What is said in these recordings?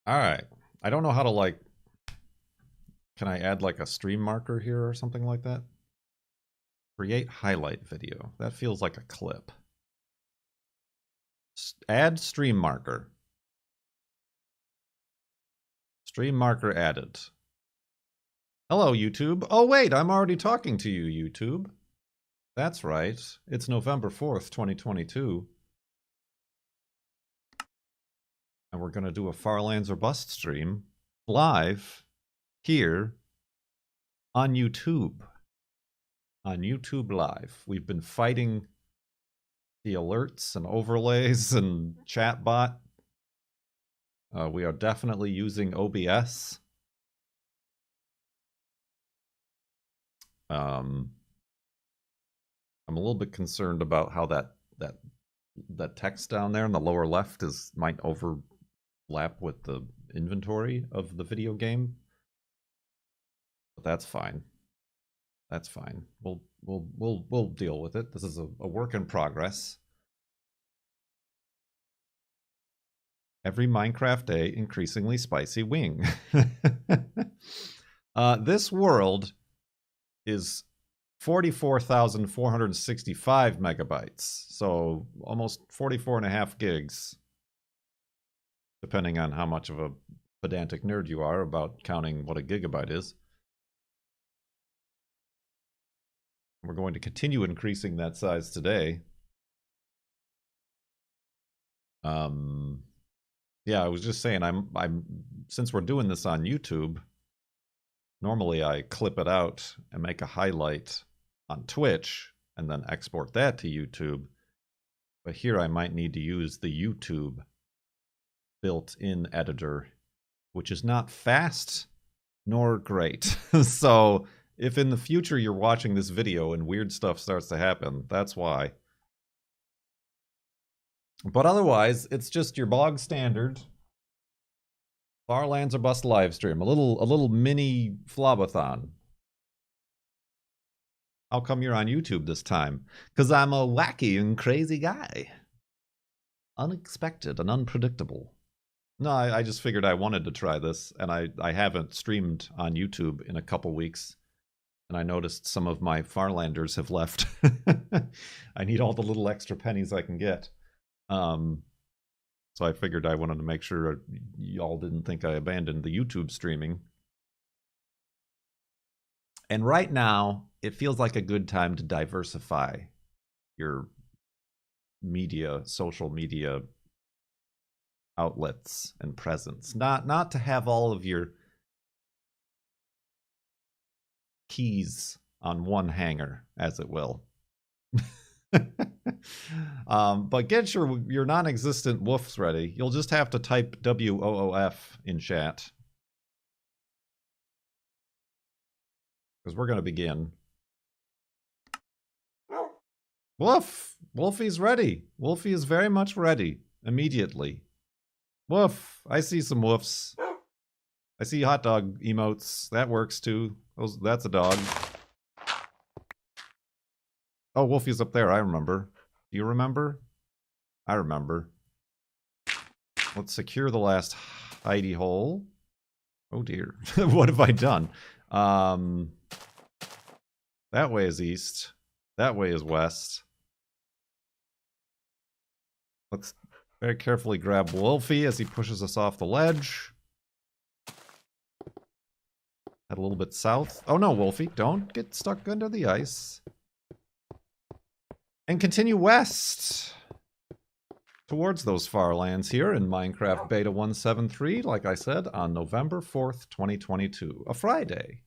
Alright. I don't know how to, like... Can I add, like, a stream marker here or something like that? Create highlight video. That feels like a clip. Add stream marker. Stream marker added. Hello, YouTube. Oh, wait, I'm already talking to you, YouTube. That's right. It's November 4th, 2022. And we're going to do a Farlands or Bust stream live here on YouTube. On YouTube Live. We've been fighting the alerts and overlays and chatbot. We are definitely using OBS. I'm a little bit concerned about how that text down there in the lower left might overlap with the inventory of the video game. But that's fine. That's fine. We'll deal with it. This is a work in progress. Every Minecraft day, increasingly spicy wing. This world is 44,465 megabytes. So almost 44.5 gigs. Depending on how much of a pedantic nerd you are about counting what a gigabyte is. We're going to continue increasing that size today. Yeah, I was just saying, since we're doing this on YouTube, normally I clip it out and make a highlight on Twitch and then export that to YouTube. But here I might need to use the YouTube built-in editor, which is not fast nor great. So if in the future you're watching this video and weird stuff starts to happen, that's why. But otherwise, it's just your bog standard Farlands or Bust live stream. A little mini flobathon. How come you're on YouTube this time? Because I'm a wacky and crazy guy. Unexpected and unpredictable. No, I just figured I wanted to try this, and I haven't streamed on YouTube in a couple weeks. And I noticed some of my Farlanders have left. I need all the little extra pennies I can get. So I figured I wanted to make sure y'all didn't think I abandoned the YouTube streaming. And right now, it feels like a good time to diversify your media, social media outlets and presence. Not to have all of your keys on one hanger, as it will. But get your non-existent woofs ready. You'll just have to type WOOF in chat. Because we're going to begin. Woof! Wolfie's ready. Wolfie is very much ready. Immediately. Woof! I see some woofs. I see hot dog emotes. That works too. That's a dog. Oh, Wolfie's up there. I remember. Do you remember? I remember. Let's secure the last hidey hole. Oh dear. What have I done? That way is east. That way is west. Let's very carefully grab Wolfie as he pushes us off the ledge. Head a little bit south. Oh no, Wolfie, don't get stuck under the ice. And continue west towards those Farlands here in Minecraft Beta 173, like I said, on November 4th, 2022. A Friday.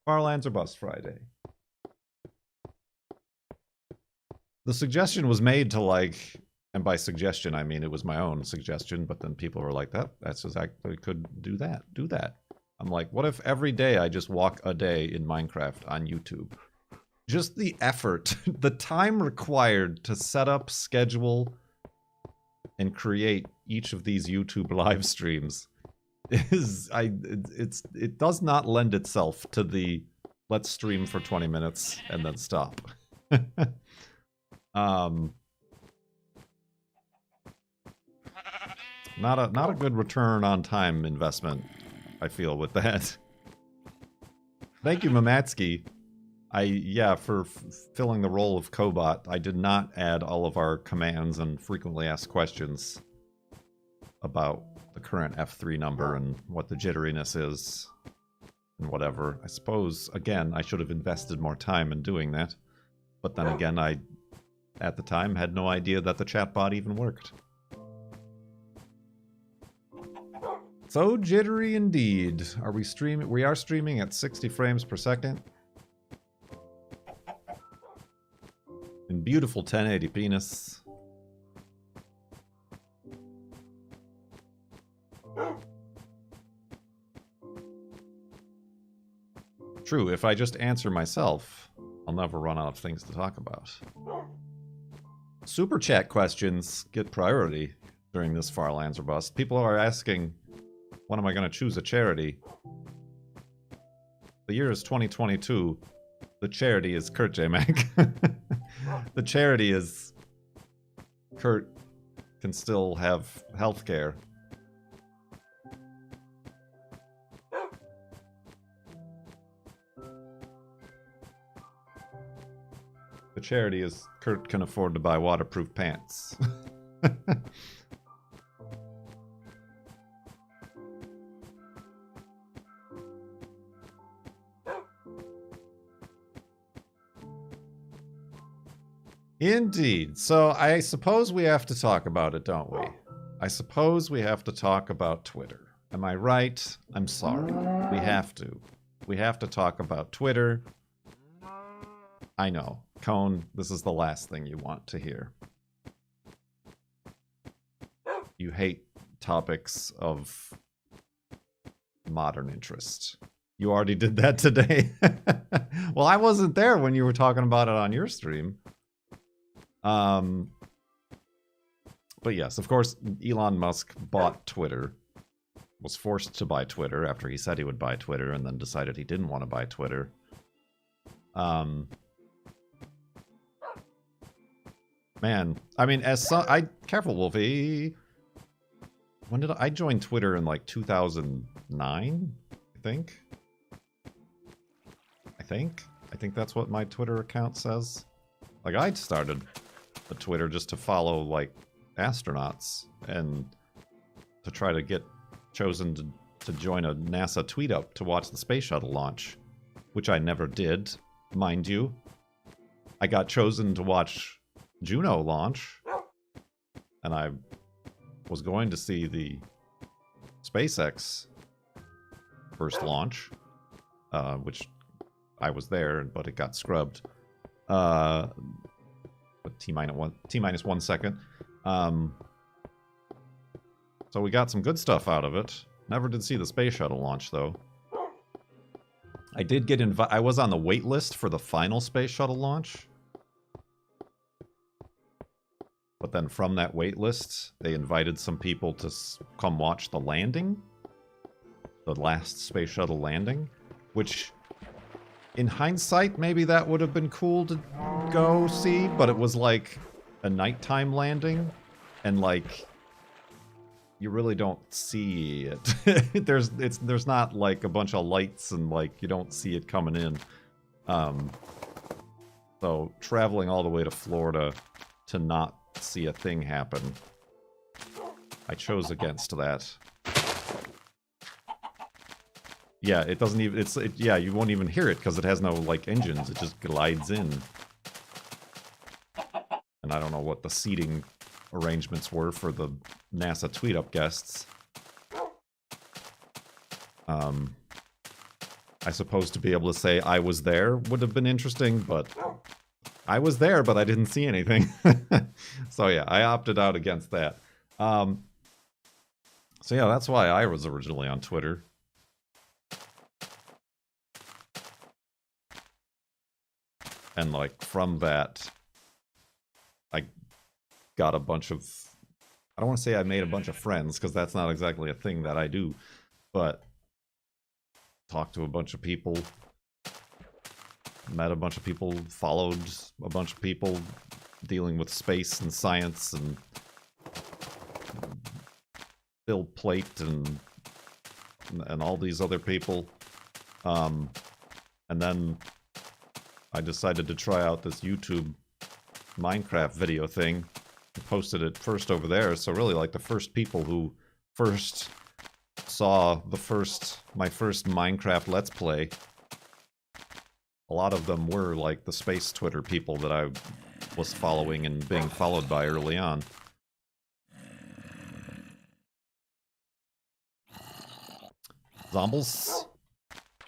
Farlands or Bust Friday. The suggestion was made to, like, and by suggestion I mean it was my own suggestion, but then people were like, that's exactly, could do that. I'm like, what if every day I just walk a day in Minecraft on YouTube? Just the effort, the time required to set up, schedule, and create each of these YouTube live streams it does not lend itself to the let's stream for 20 minutes and then stop. Not a good return on time investment, I feel, with that. Thank you, Mamatsky. For filling the role of Cobot, I did not add all of our commands and frequently asked questions about the current F3 number and what the jitteriness is and whatever. I suppose, again, I should have invested more time in doing that. But then again, I, at the time, had no idea that the chatbot even worked. So jittery indeed. Are we streaming? We are streaming at 60 frames per second. In beautiful 1080p-ness. True, if I just answer myself, I'll never run out of things to talk about. Super chat questions get priority during this Farlands or Bust. People are asking, when am I going to choose a charity? The year is 2022. The charity is Kurt J. Mac. The charity is Kurt can still have health care. The charity is Kurt can afford to buy waterproof pants. Indeed. So I suppose we have to talk about it, don't we? I suppose we have to talk about Twitter. Am I right? I'm sorry. We have to. We have to talk about Twitter. I know. Cone, this is the last thing you want to hear. You hate topics of modern interest. You already did that today. Well, I wasn't there when you were talking about it on your stream. But yes, of course, Elon Musk bought Twitter, was forced to buy Twitter after he said he would buy Twitter and then decided he didn't want to buy Twitter. Man, I mean, careful, Wolfie. When did I join Twitter in like 2009? I think that's what my Twitter account says. Like, I started a Twitter just to follow, like, astronauts and to try to get chosen to join a NASA tweet up to watch the space shuttle launch, which I never did, mind you. I got chosen to watch Juno launch, and I was going to see the SpaceX first launch, which I was there, but it got scrubbed. But T-minus 1 second. So we got some good stuff out of it. Never did see the space shuttle launch, though. I did get I was on the wait list for the final space shuttle launch. But then from that wait list, they invited some people to come watch the landing. The last space shuttle landing. Which, in hindsight, maybe that would have been cool to go see. But it was like a nighttime landing. And like, you really don't see it. There's not like a bunch of lights and like, you don't see it coming in. So traveling all the way to Florida to not see a thing happen, I chose against that. Yeah, it doesn't even, yeah, you won't even hear it because it has no, like, engines. It just glides in. And I don't know what the seating arrangements were for the NASA Tweet Up guests. I suppose to be able to say I was there would have been interesting, but I was there, but I didn't see anything. So yeah, I opted out against that. So yeah, that's why I was originally on Twitter. And like from that, I got a bunch of, I don't want to say I made a bunch of friends, because that's not exactly a thing that I do, but talked to a bunch of people, met a bunch of people, followed a bunch of people dealing with space and science and Bill Plate and all these other people. And then I decided to try out this YouTube Minecraft video thing. I posted it first over there, so really like the first people who first saw my first Minecraft Let's Play, a lot of them were like the space Twitter people that I was following and being followed by early on. Zombies.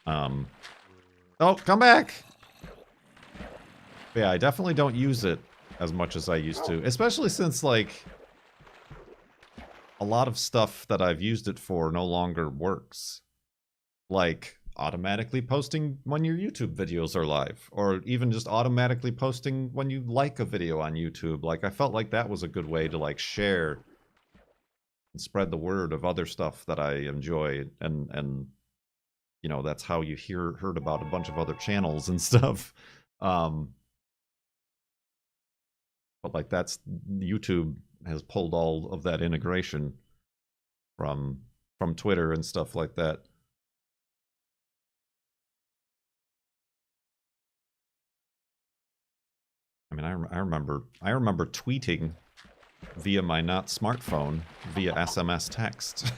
Oh, come back! But yeah, I definitely don't use it as much as I used to, especially since, like, a lot of stuff that I've used it for no longer works. Like, automatically posting when your YouTube videos are live, or even just automatically posting when you like a video on YouTube. Like, I felt like that was a good way to, like, share and spread the word of other stuff that I enjoy, and you know, that's how you heard about a bunch of other channels and stuff. But like, that's YouTube has pulled all of that integration from Twitter and stuff like that. I mean, I remember tweeting via my not smartphone via SMS text.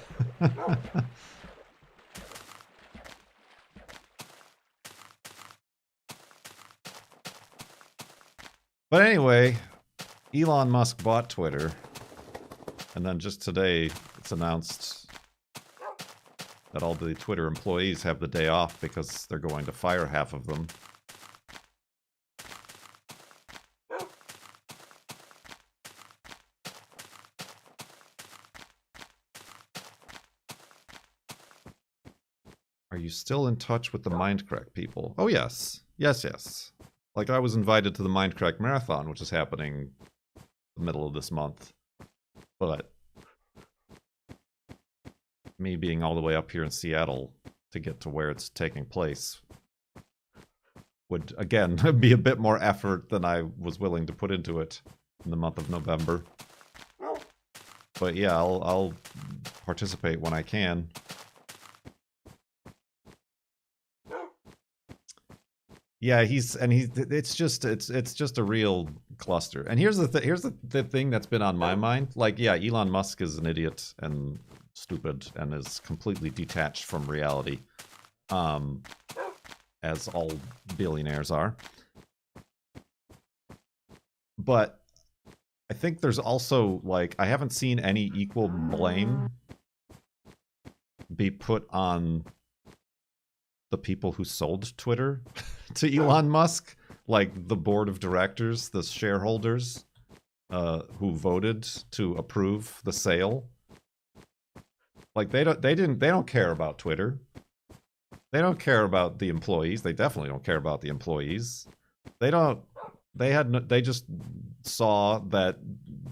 But anyway, Elon Musk bought Twitter, and then just today it's announced that all the Twitter employees have the day off because they're going to fire half of them. Are you still in touch with the Mindcrack people? Oh yes. Yes. Like, I was invited to the Mindcrack Marathon, which is happening the middle of this month. But me being all the way up here in Seattle to get to where it's taking place would, again, be a bit more effort than I was willing to put into it in the month of November. But yeah, I'll participate when I can. Yeah, it's just a real cluster. And here's the thing that's been on my mind. Like, yeah, Elon Musk is an idiot and stupid and is completely detached from reality, as all billionaires are. But I think there's also, like, I haven't seen any equal blame be put on the people who sold Twitter to Elon Musk, like the board of directors, the shareholders, who voted to approve the sale. Like, they don't care about Twitter. They don't care about the employees. They definitely don't care about the employees. They just saw that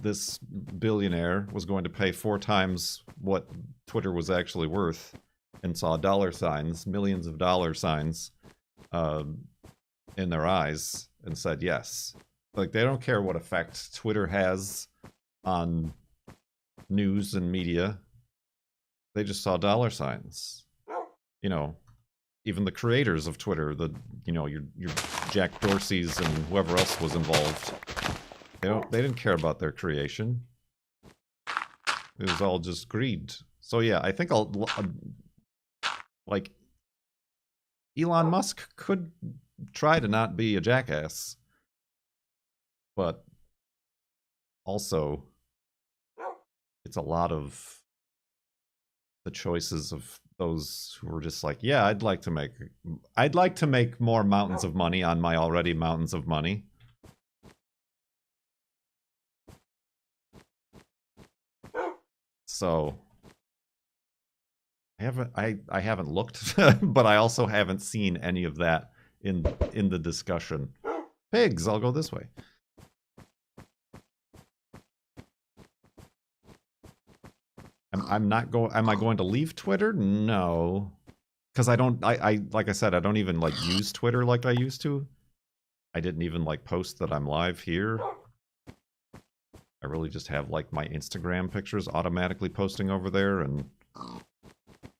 this billionaire was going to pay 4 times what Twitter was actually worth, and saw dollar signs, millions of dollar signs, in their eyes, and said yes. Like, they don't care what effect Twitter has on news and media. They just saw dollar signs. You know, even the creators of Twitter, your Jack Dorsey's and whoever else was involved, they didn't care about their creation. It was all just greed. So yeah, I think like, Elon Musk could try to not be a jackass, but also it's a lot of the choices of those who were just like, yeah, I'd like to make more mountains of money on my already mountains of money. So I haven't looked, but I also haven't seen any of that in the discussion. Pigs, I'll go this way. Am I going to leave Twitter? No, because I like I said, I don't even like use Twitter like I used to. I didn't even like post that I'm live here. I really just have like my Instagram pictures automatically posting over there, and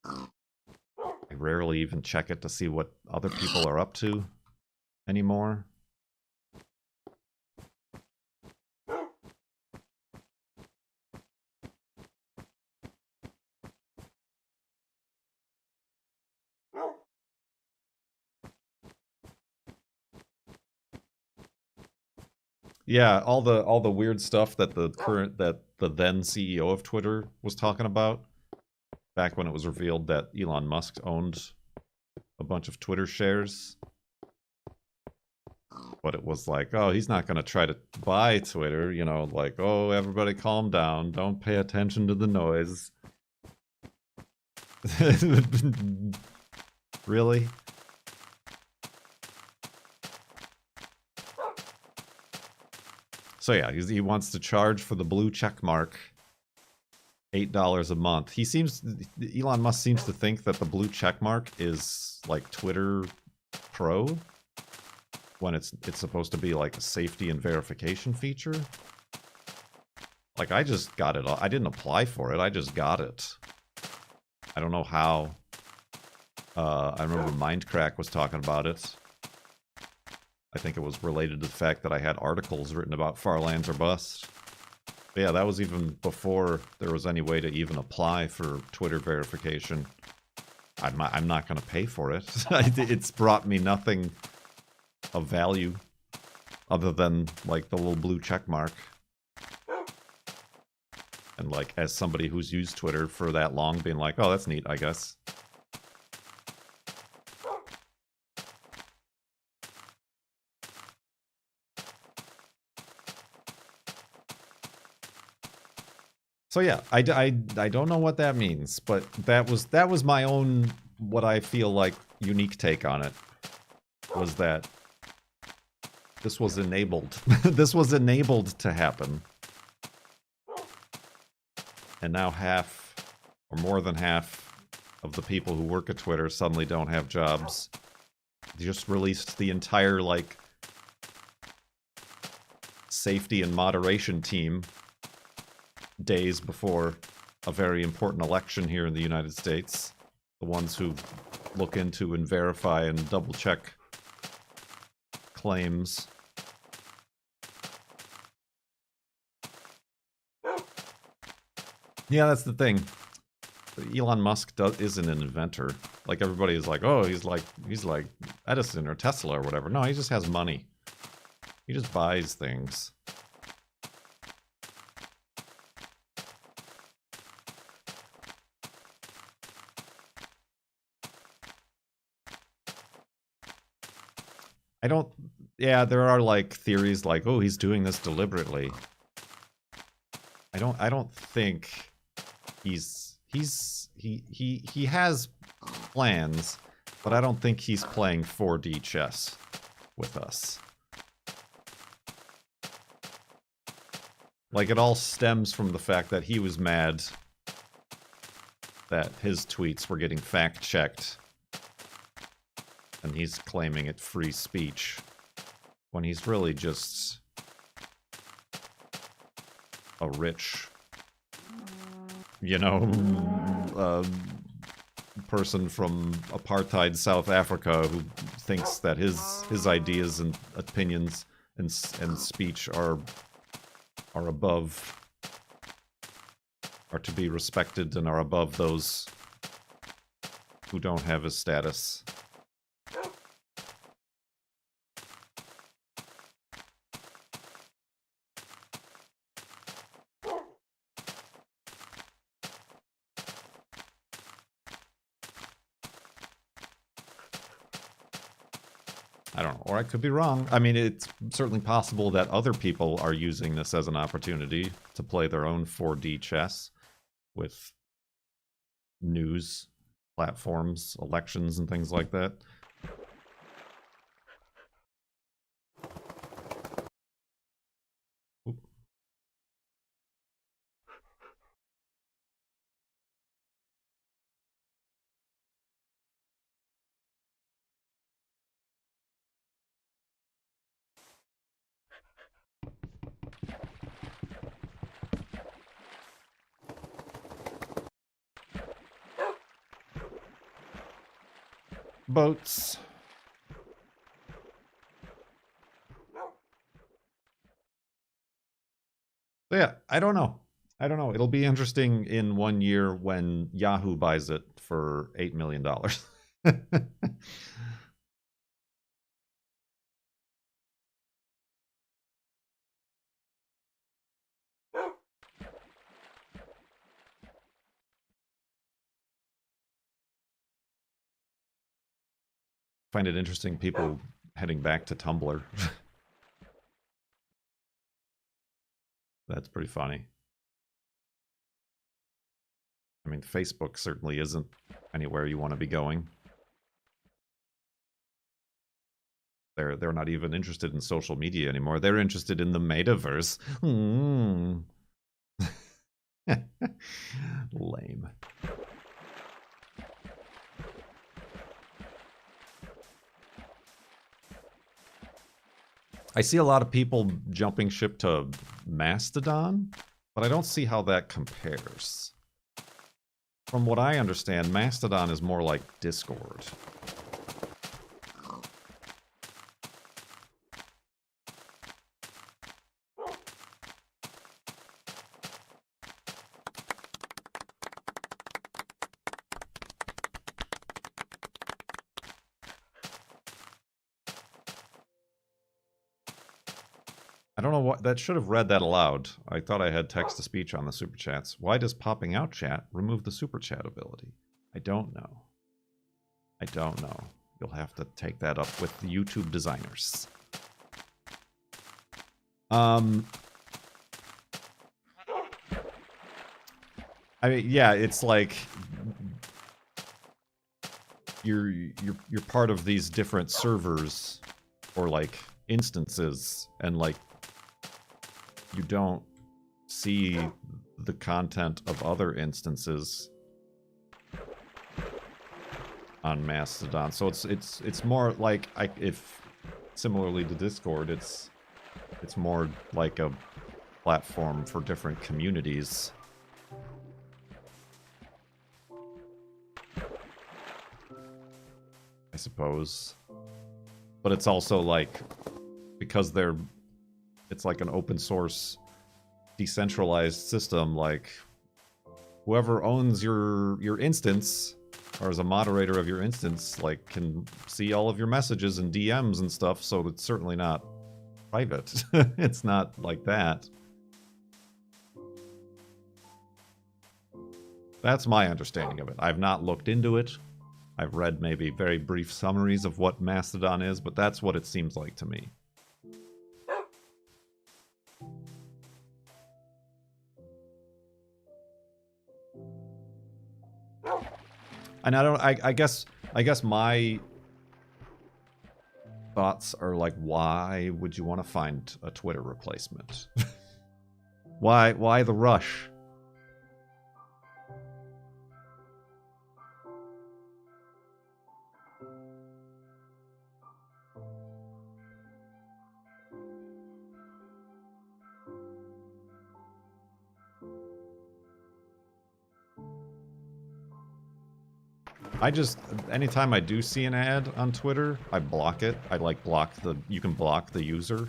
I rarely even check it to see what other people are up to anymore. Yeah, all the weird stuff that the then CEO of Twitter was talking about back when it was revealed that Elon Musk owned a bunch of Twitter shares. But it was like, oh, he's not going to try to buy Twitter, you know, like, oh, everybody calm down, don't pay attention to the noise. Really? So yeah, he wants to charge for the blue check mark $8 a month. Elon Musk seems to think that the blue check mark is like Twitter Pro, when it's supposed to be like a safety and verification feature. Like, I just got it. I didn't apply for it. I just got it. I don't know how. I remember Mindcrack was talking about it. I think it was related to the fact that I had articles written about Farlands or Bust. But yeah, that was even before there was any way to even apply for Twitter verification. I'm not going to pay for it. It's brought me nothing of value other than like the little blue check mark. And like, as somebody who's used Twitter for that long, being like, oh, that's neat, I guess. So yeah, I don't know what that means, but that was my own, what I feel like, unique take on it. Was that this was enabled. This was enabled to happen. And now half, or more than half, of the people who work at Twitter suddenly don't have jobs. They just released the entire, like, safety and moderation team days before a very important election here in the United States. The ones who look into and verify and double-check claims. Yeah, that's the thing. Elon Musk isn't an inventor. Like, everybody is like, oh, he's like Edison or Tesla or whatever. No, he just has money. He just buys things. Yeah, there are like theories like, oh, he's doing this deliberately. I don't think he has plans, but I don't think he's playing 4D chess with us. Like, it all stems from the fact that he was mad that his tweets were getting fact-checked, and he's claiming it free speech, when he's really just a rich, you know, person from apartheid South Africa who thinks that his ideas and opinions and speech are to be respected and are above those who don't have his status. I don't know, or I could be wrong. I mean, it's certainly possible that other people are using this as an opportunity to play their own 4D chess with news platforms, elections, and things like that. Oop. boats. So yeah, I don't know. I don't know. It'll be interesting in 1 year when Yahoo buys it for $8 million. Find it interesting people heading back to Tumblr. That's pretty funny. I mean, Facebook certainly isn't anywhere you want to be going. They're not even interested in social media anymore. They're interested in the metaverse. Lame. I see a lot of people jumping ship to Mastodon, but I don't see how that compares. From what I understand, Mastodon is more like Discord. I don't know what that should have read that aloud. I thought I had text to speech on the super chats. Why does popping out chat remove the super chat ability? I don't know. I don't know. You'll have to take that up with the YouTube designers. I mean, yeah, it's like you're part of these different servers or like instances, and like you don't see the content of other instances on Mastodon. So it's more like if similarly to Discord, it's more like a platform for different communities. I suppose. But it's also like, because it's like an open source decentralized system, like whoever owns your instance or is a moderator of your instance like can see all of your messages and DMs and stuff, so it's certainly not private. It's not like that. That's my understanding of it. I've not looked into it. I've read maybe very brief summaries of what Mastodon is, but that's what it seems like to me. And I guess my thoughts are like, why would you want to find a Twitter replacement? Why the rush? Anytime I do see an ad on Twitter, I block it. I like you can block the user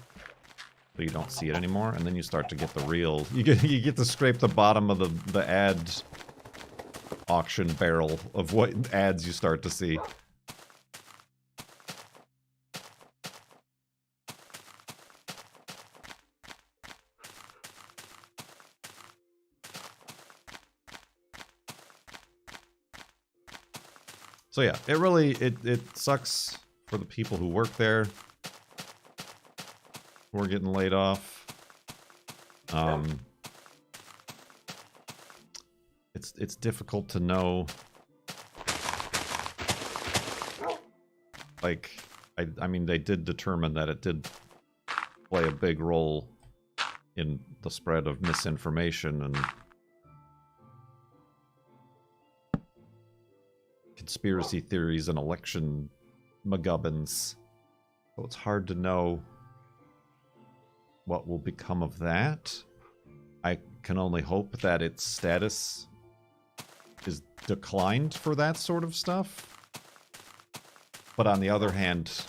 so you don't see it anymore, and then you start to get the real, you get to scrape the bottom of the ad auction barrel of what ads you start to see. So yeah, it sucks for the people who work there, who are getting laid off. It's difficult to know. Like, I mean, they did determine that it did play a big role in the spread of misinformation and conspiracy theories and election McGubbins. So it's hard to know what will become of that. I can only hope that its status is declined for that sort of stuff. But on the other hand,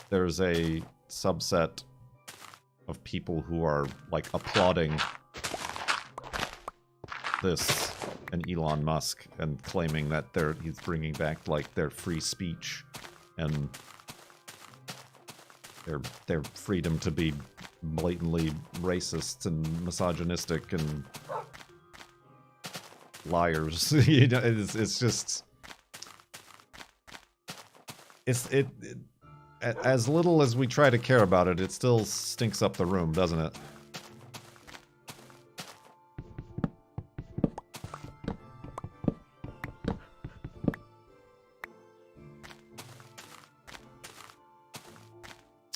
there's a subset of people who are, like, applauding this and Elon Musk and claiming that he's bringing back, like, their free speech and their freedom to be blatantly racist and misogynistic and liars. You know, it's just it as little as we try to care about it, it still stinks up the room, doesn't it?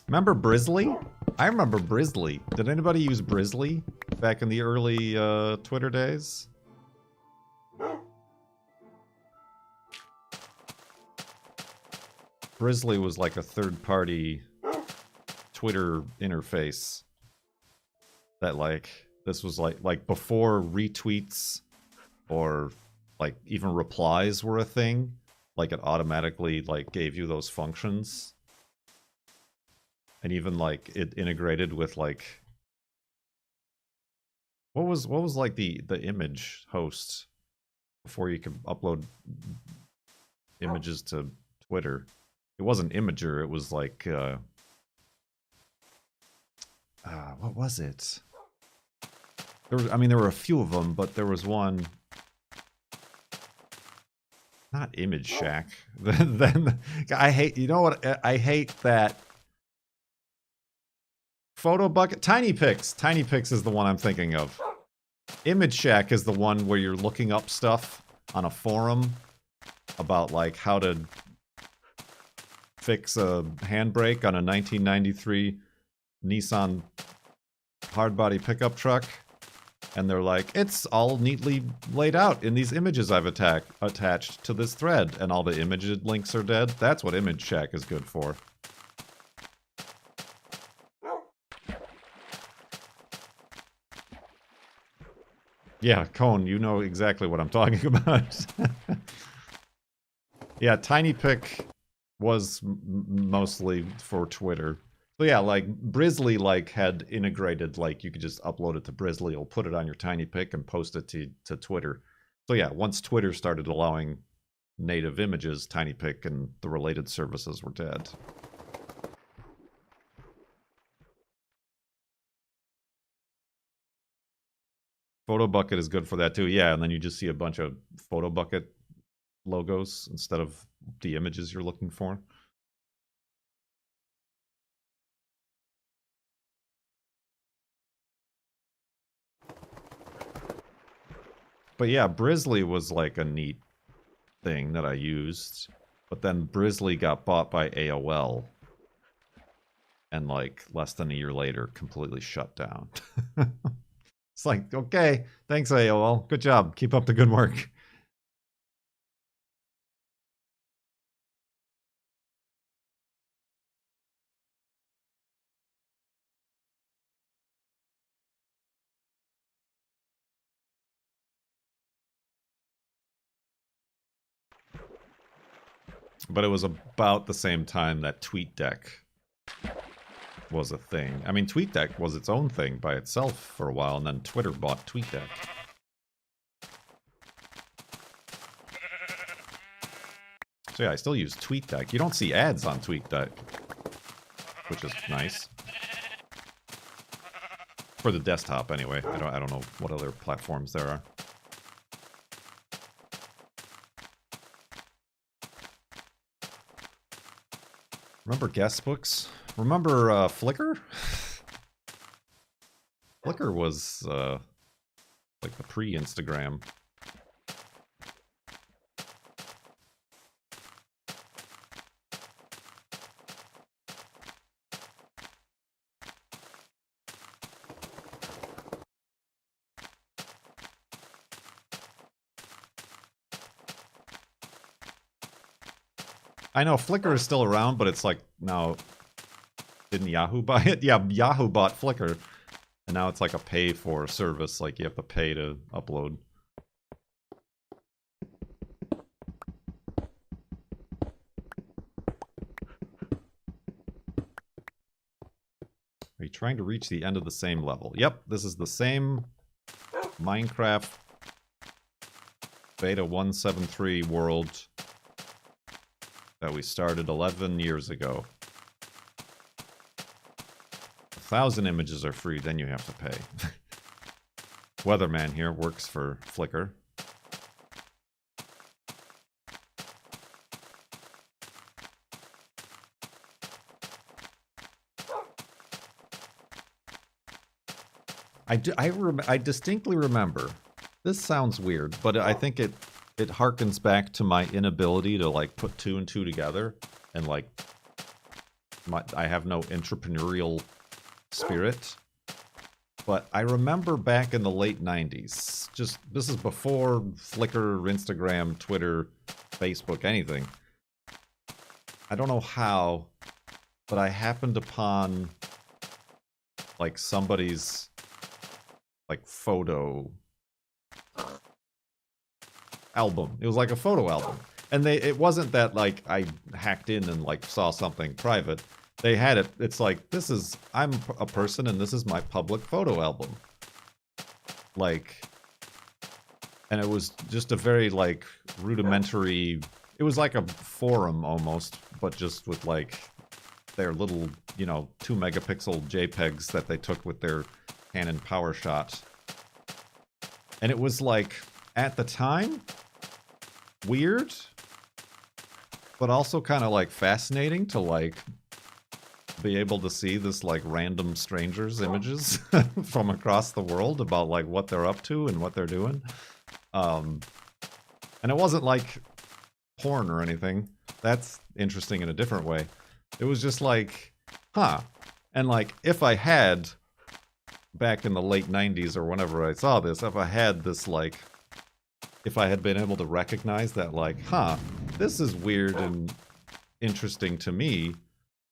Remember Brizzly? I remember Brizzly. Did anybody use Brizzly back in the early Twitter days? Brizzly was like a third-party Twitter interface that, like, this was like before retweets or like even replies were a thing. Like, it automatically, like, gave you those functions. And even, like, it integrated with, like, what was like the image host before you could upload images to Twitter? It wasn't Imager, it was like what was it? I mean, there were a few of them, but there was one, not Image Shack. Then I hate, you know what? I hate that. Photo Bucket, Tiny Pics. Tiny Pics is the one I'm thinking of. Image Shack is the one where you're looking up stuff on a forum about, like, how to fix a handbrake on a 1993 Nissan hardbody pickup truck. And they're like, it's all neatly laid out in these images I've attached to this thread. And all the image links are dead. That's what Image Shack is good for. Yeah, Cone, you know exactly what I'm talking about. Yeah, TinyPic was mostly for Twitter. So yeah, like, Brizzly, like, had integrated, like, you could just upload it to Brizzly, it'll put it on your TinyPic and post it to Twitter. So yeah, once Twitter started allowing native images, TinyPic and the related services were dead. Photo Bucket is good for that too, yeah, and then you just see a bunch of Photo Bucket logos instead of the images you're looking for. But yeah, Brizzly was like a neat thing that I used, but then Brizzly got bought by AOL, and like less than a year later, completely shut down. It's like, okay, thanks AOL, good job, keep up the good work. But it was about the same time that TweetDeck was a thing. I mean, TweetDeck was its own thing by itself for a while, and then Twitter bought TweetDeck. So yeah, I still use TweetDeck. You don't see ads on TweetDeck, which is nice. For the desktop, anyway. I don't know what other platforms there are. Remember guestbooks? Remember Flickr? Flickr was like the pre-Instagram. I know Flickr is still around, but it's like now, didn't Yahoo buy it? Yeah, Yahoo bought Flickr, and now it's like a pay for service, like you have to pay to upload. you trying to reach the end of the same level? Yep, this is the same Minecraft Beta 173 world that we started 11 years ago. 1,000 images are free, then you have to pay. Weatherman here works for Flickr. I distinctly remember. This sounds weird, but I think it harkens back to my inability to like put two and two together, and like I have no entrepreneurial spirit. But I remember back in the late 90s, this is before Flickr, Instagram, Twitter, Facebook, anything. I don't know how, but I happened upon like somebody's like photo album. It was like a photo album. And it wasn't that like I hacked in and like saw something private. They had it. It's like, I'm a person and this is my public photo album. Like, and it was just a very like rudimentary, it was like a forum almost, but just with like their little, 2 megapixel JPEGs that they took with their Canon PowerShot. And it was like, at the time, weird, but also kind of like fascinating to like be able to see this like random strangers' images from across the world about like what they're up to and what they're doing. And it wasn't like porn or anything. That's interesting in a different way. It was just like, huh. And like, if I had, back in the late 90s or whenever I saw this, if I had this like, if I had been able to recognize that like, huh, this is weird and interesting to me,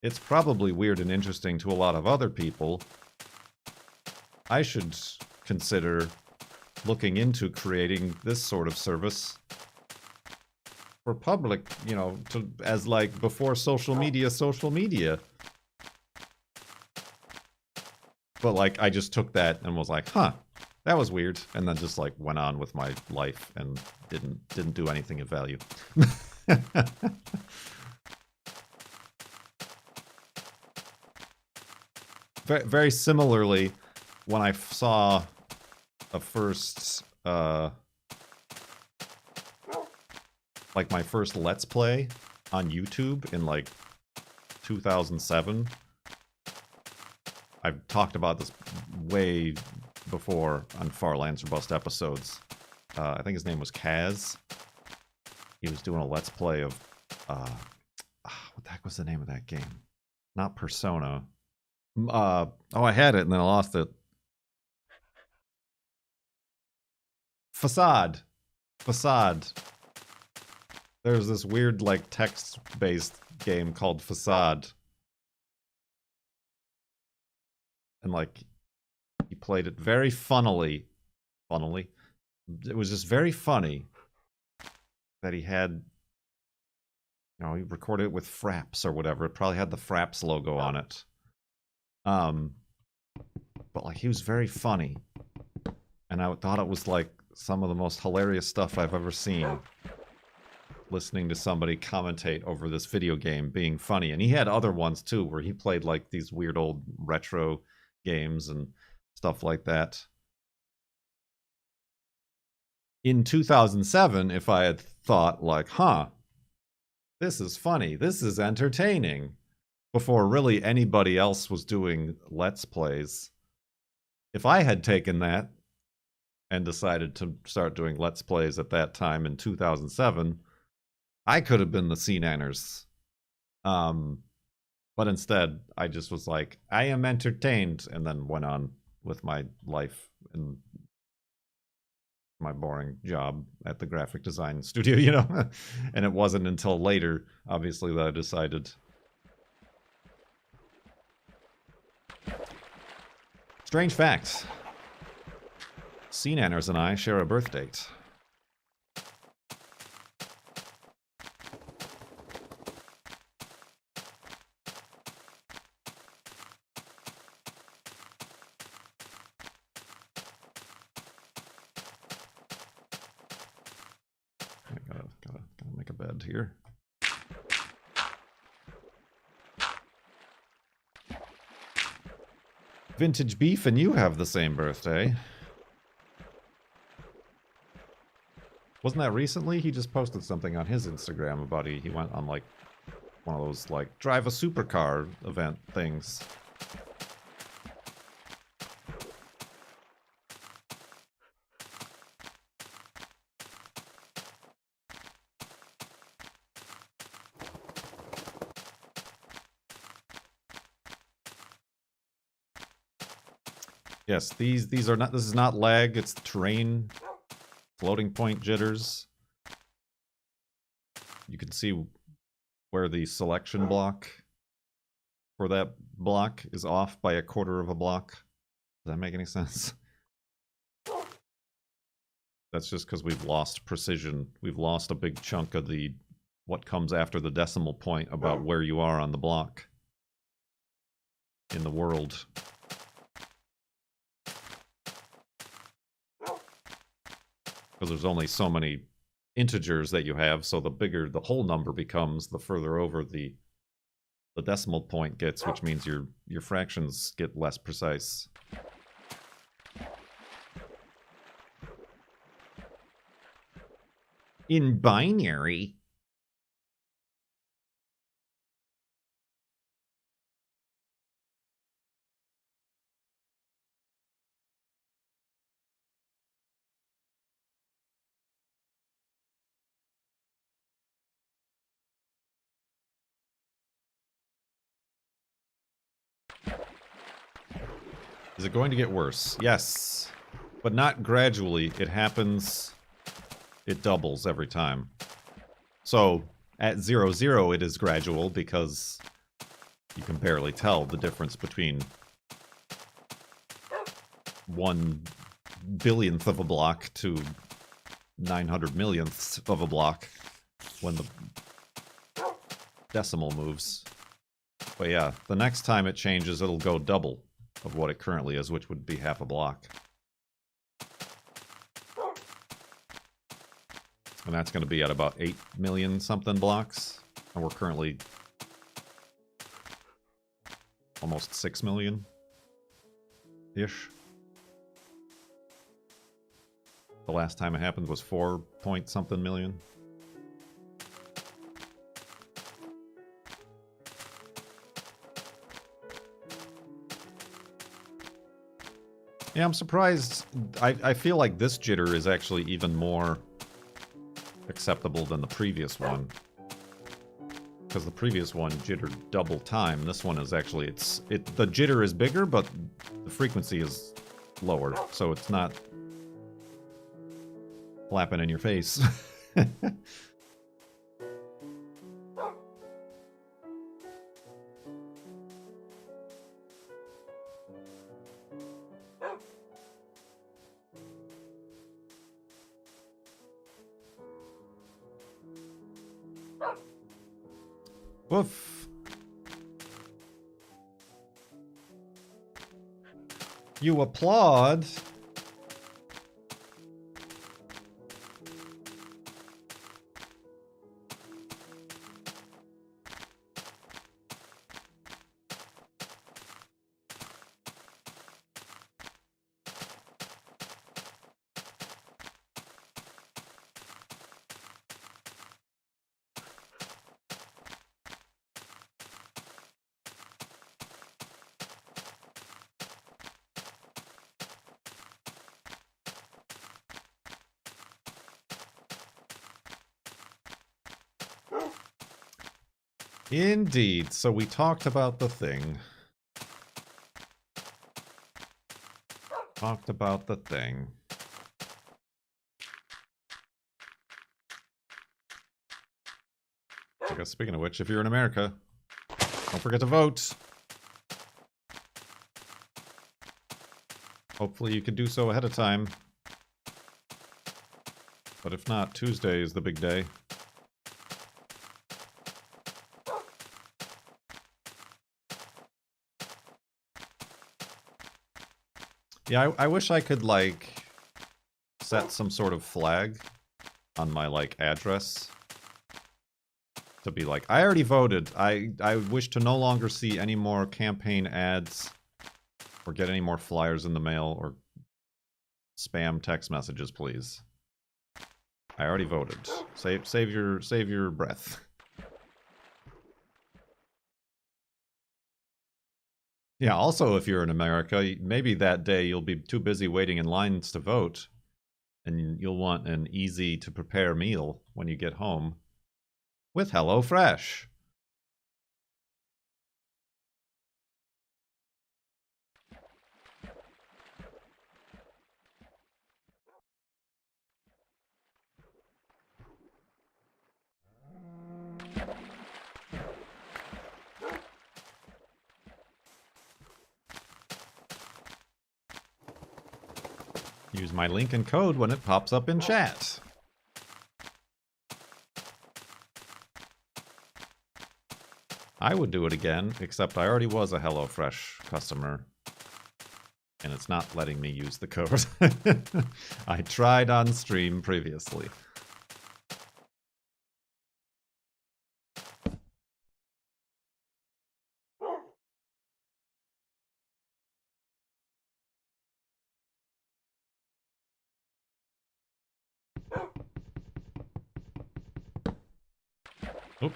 it's probably weird and interesting to a lot of other people, I should consider looking into creating this sort of service for public, as like before social media. But like, I just took that and was like, huh, that was weird, and then just like went on with my life and didn't do anything of value. Very, very similarly, when I saw a first, like my first Let's Play on YouTube in like 2007. I've talked about this way before on Farlands or Bust episodes. I think his name was Kaz. He was doing a Let's Play of, what the heck was the name of that game? Not Persona. Oh, I had it and then I lost it. Facade. There's this weird, like, text-based game called Facade. And, like, he played it very funnily. It was just very funny that he had, he recorded it with Fraps or whatever. It probably had the Fraps logo on it. But like, he was very funny. And I thought it was like some of the most hilarious stuff I've ever seen. Listening to somebody commentate over this video game being funny. And he had other ones too, where he played like these weird old retro games and stuff like that. In 2007, if I had thought like, huh, this is funny, this is entertaining, before really anybody else was doing Let's Plays, if I had taken that and decided to start doing Let's Plays at that time in 2007, I could have been the C-Nanners. But instead, I just was like, I am entertained, and then went on with my life and my boring job at the graphic design studio, And it wasn't until later, obviously, that I decided. Strange facts. C-Nanners and I share a birth date. Gotta make a bed here. Vintage Beef and you have the same birthday. Wasn't that recently? He just posted something on his Instagram about he went on like one of those like drive a supercar event things. Yes, these are not, this is not lag, it's terrain, floating point jitters. You can see where the selection block for that block is off by 1/4 of a block. Does that make any sense? That's just because we've lost precision. We've lost a big chunk of the what comes after the decimal point about where you are on the block in the world. Because there's only so many integers that you have, so the bigger the whole number becomes, the further over the decimal point gets, which means your fractions get less precise. In binary? Is it going to get worse? Yes. But not gradually. It happens. It doubles every time. So, at 0, 0, it is gradual because you can barely tell the difference between 1/1000th of a block to 900 millionths of a block when the decimal moves. But yeah, the next time it changes, it'll go double of what it currently is, which would be half a block. And that's going to be at about 8 million something blocks. And we're currently almost 6 million-ish. The last time it happened was 4 point something million. Yeah, I'm surprised. I feel like this jitter is actually even more acceptable than the previous one. Because the previous one jittered double time. This one is actually, the jitter is bigger, but the frequency is lower. So it's not flapping in your face. Woof. You applaud? Indeed. So we talked about the thing. Talked about the thing. I guess speaking of which, if you're in America, don't forget to vote. Hopefully you can do so ahead of time. But if not, Tuesday is the big day. Yeah, I wish I could, like, set some sort of flag on my like address to be like, I already voted. I wish to no longer see any more campaign ads or get any more flyers in the mail or spam text messages, please. I already voted. Save your breath. Yeah, also if you're in America, maybe that day you'll be too busy waiting in lines to vote, and you'll want an easy to prepare meal when you get home with HelloFresh. Use my link and code when it pops up in chat. I would do it again, except I already was a HelloFresh customer. And it's not letting me use the code. I tried on stream previously. Oop.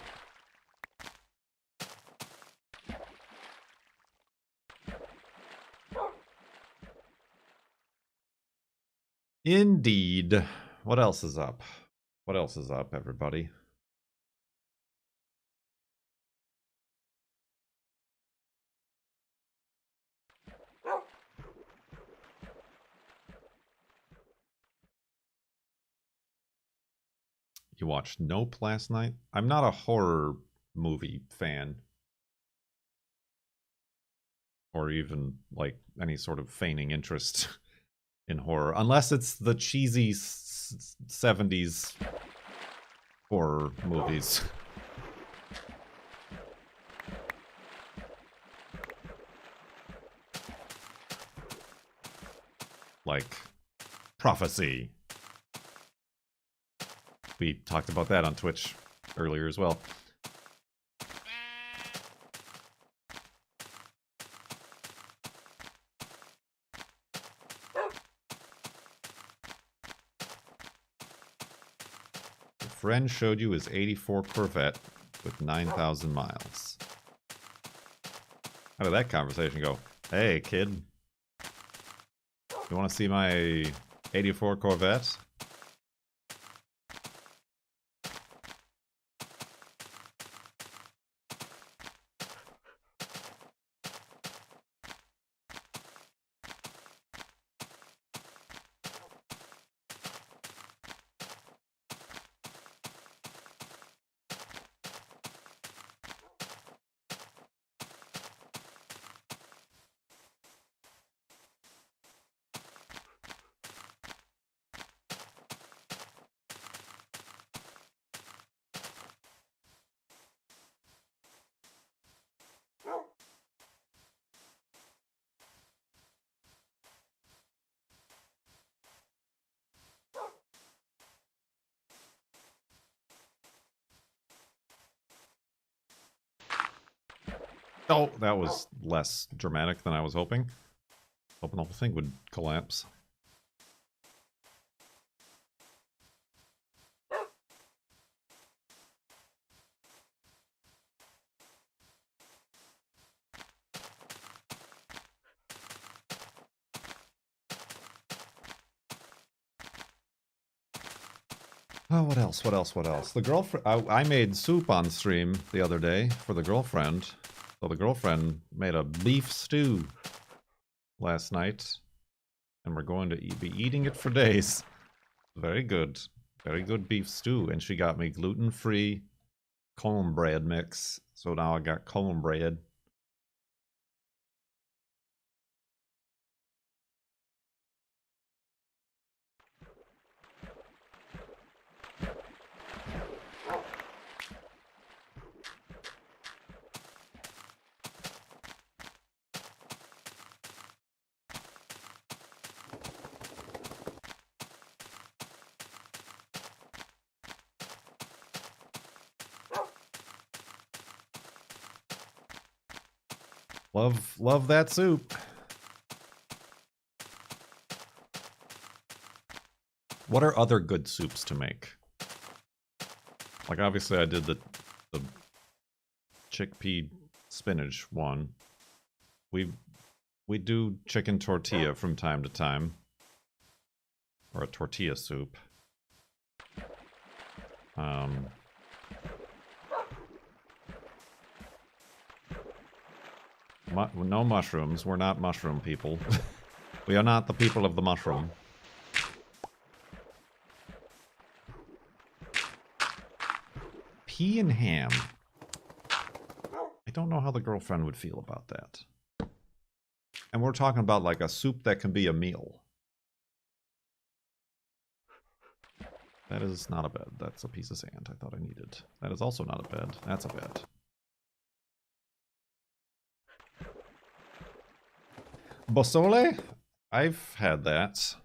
Indeed. What else is up? What else is up, everybody? You watched Nope last night? I'm not a horror movie fan. Or even, like, any sort of feigning interest in horror. Unless it's the cheesy 70s horror movies. Like Prophecy. We talked about that on Twitch earlier as well. A friend showed you his 84 Corvette with 9,000 miles. How did that conversation go? Hey, kid. You want to see my 84 Corvette? Oh, that was less dramatic than I was hoping. Hoping the whole thing would collapse. Oh, what else? What else? What else? The girlfriend. I made soup on stream the other day for the girlfriend. So the girlfriend made a beef stew last night, and we're going to be eating it for days. Very good. Very good beef stew. And she got me gluten-free cornbread mix. So now I got cornbread. Love that soup. What are other good soups to make? Like, obviously I did the chickpea spinach one. We do chicken tortilla from time to time. Or a tortilla soup. No mushrooms. We're not mushroom people. We are not the people of the mushroom. Pea and ham. I don't know how the girlfriend would feel about that. And we're talking about like a soup that can be a meal. That is not a bed. That's a piece of sand I thought I needed. That is also not a bed. That's a bed. Bosole? I've had that.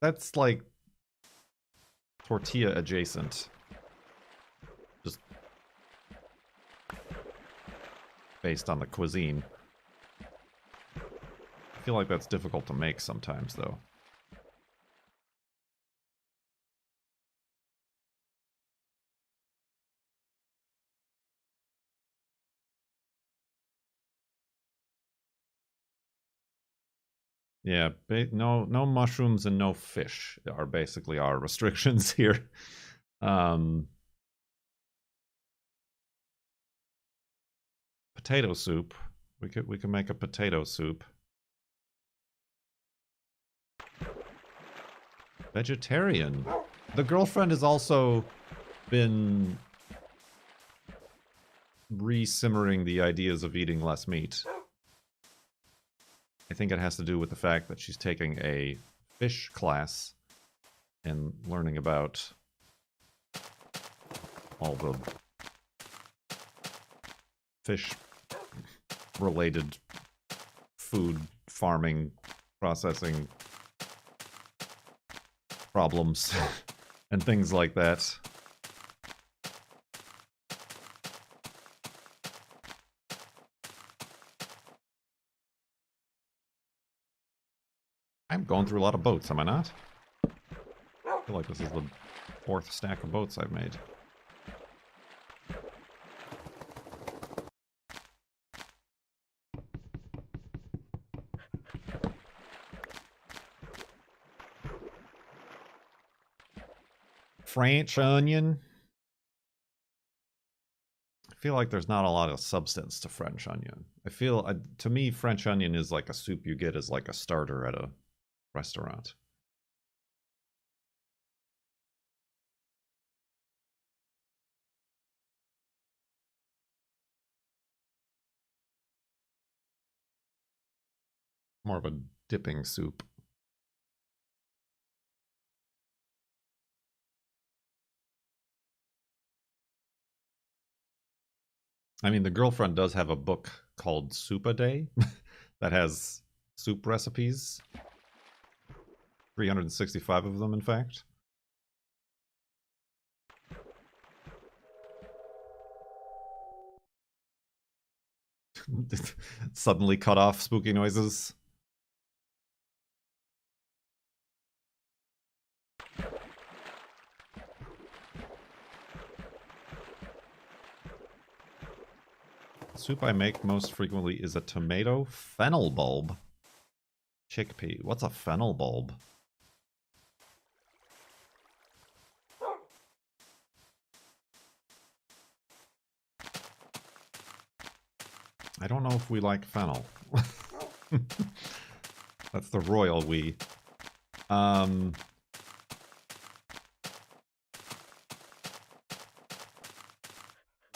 That's like tortilla adjacent. Just based on the cuisine. I feel like that's difficult to make sometimes, though. Yeah, no mushrooms and no fish are basically our restrictions here. Potato soup. We could make a potato soup. Vegetarian. The girlfriend has also been re-simmering the ideas of eating less meat. I think it has to do with the fact that she's taking a fish class and learning about all the fish-related food farming, processing problems and things like that. I'm going through a lot of boats, am I not? I feel like this is the 4th stack of boats I've made. French onion. I feel like there's not a lot of substance to French onion. I feel, to me, French onion is like a soup you get as like a starter at a restaurant. More of a dipping soup. I mean, the girlfriend does have a book called Soup a Day that has soup recipes. 365 of them, in fact. Suddenly cut off spooky noises. Soup I make most frequently is a tomato fennel bulb. Chickpea. What's a fennel bulb? I don't know if we like fennel. That's the royal we.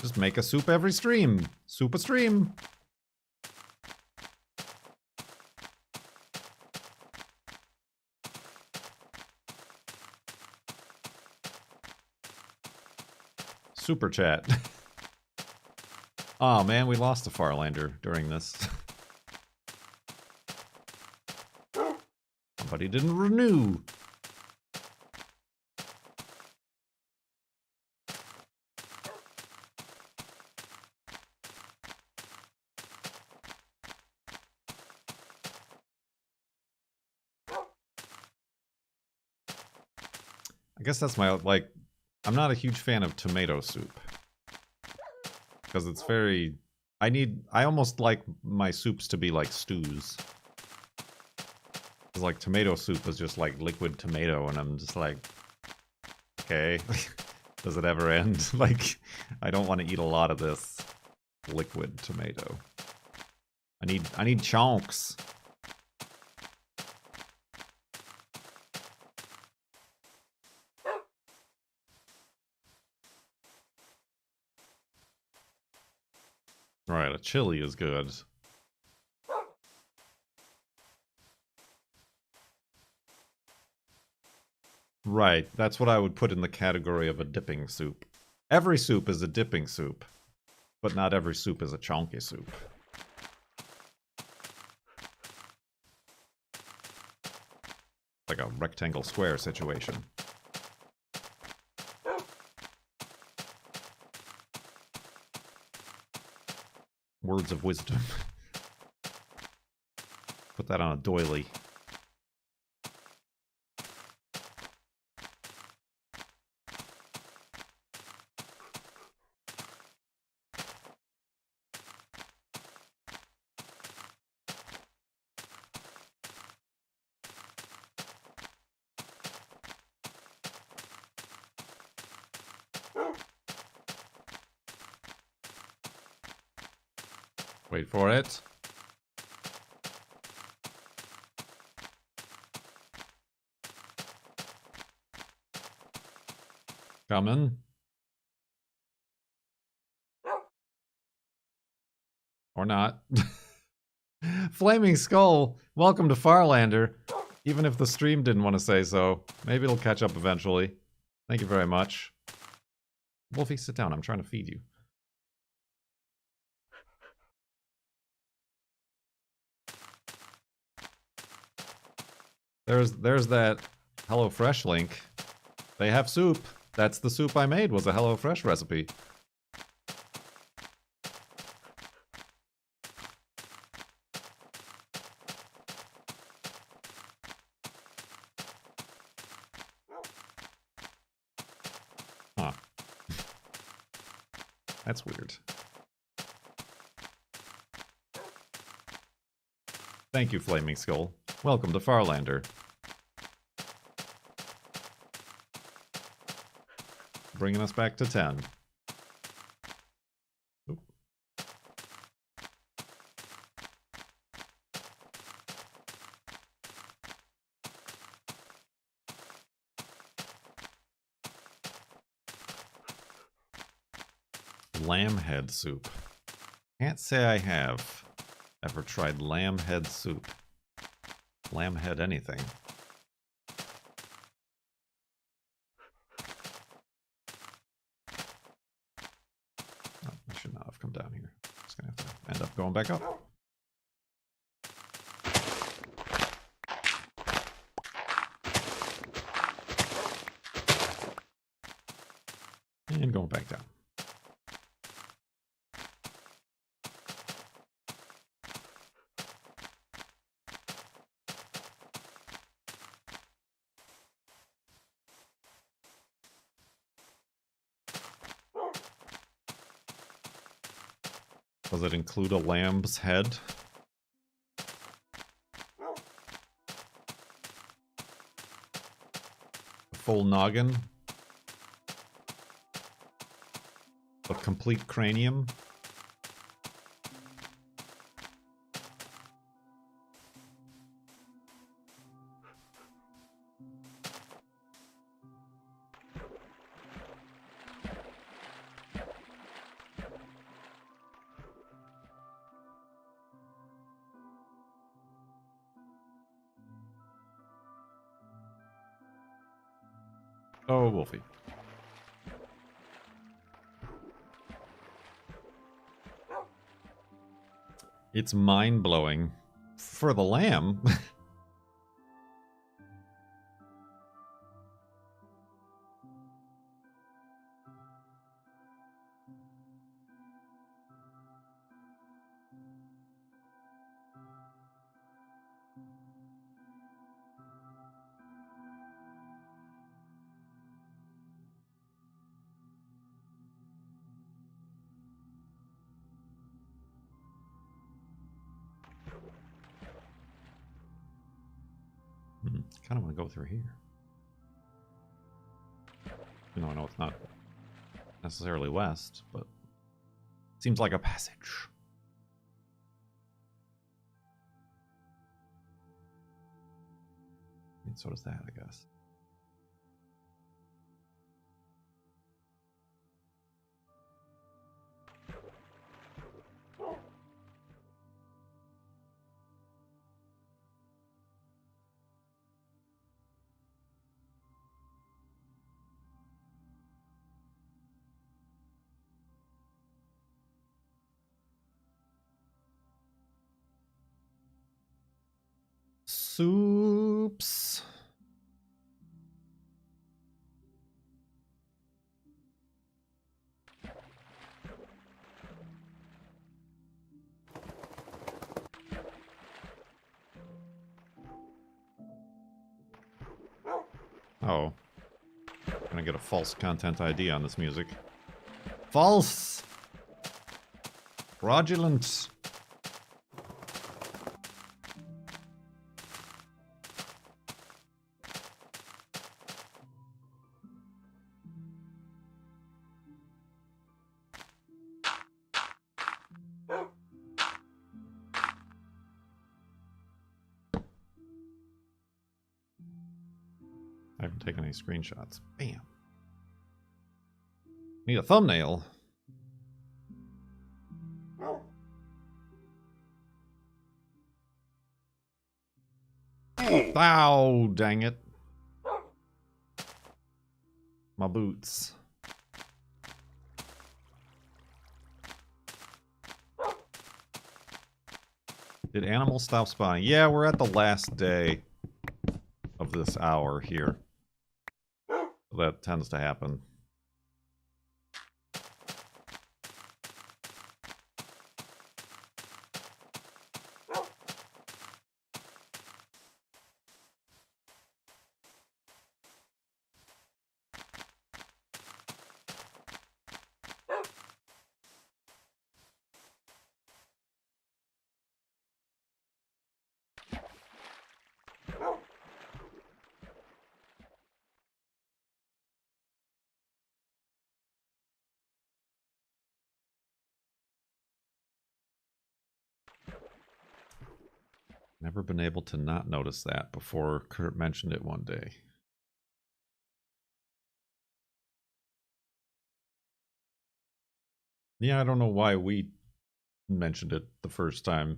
Just make a soup every stream. Soup a stream. Super chat. Oh man, we lost a Farlander during this. Somebody didn't renew. I guess that's my, like, I'm not a huge fan of tomato soup. Because it's very... I almost like my soups to be like stews. Because, like, tomato soup is just like liquid tomato, and I'm just like... Okay. Does it ever end? Like, I don't want to eat a lot of this liquid tomato. I need chunks. Right, a chili is good. Right, that's what I would put in the category of a dipping soup. Every soup is a dipping soup, but not every soup is a chunky soup. Like a rectangle square situation. Words of wisdom. Put that on a doily. Wait for it. Coming. Or not. Flaming Skull, welcome to Farlander. Even if the stream didn't want to say so, maybe it'll catch up eventually. Thank you very much. Wolfie, sit down. I'm trying to feed you. There's that HelloFresh link. They have soup. That's the soup I made, was a HelloFresh recipe. Huh. That's weird. Thank you, Flaming Skull. Welcome to Farlander. Bringing us back to 10. Oop. Lamb head soup. Can't say I have ever tried lamb head soup. Lamb head anything. Oh, I should not have come down here. Just gonna have to end up going back up. And going back down. Does it include a lamb's head? A full noggin? A complete cranium? Oh, Wolfie. It's mind-blowing. For the lamb. Kind of want to go through here. You know, I know it's not necessarily west, but seems like a passage. I mean, so does that, I guess. Soups. Oh. Gonna get a false content ID on this music. False! Fraudulent! I haven't taken any screenshots. Bam. Need a thumbnail. Ow, dang it. My boots. Did animals stop spawning? Yeah, we're at the last day of this hour here. That tends to happen. Never been able to not notice that before Kurt mentioned it one day. Yeah, I don't know why we mentioned it the first time,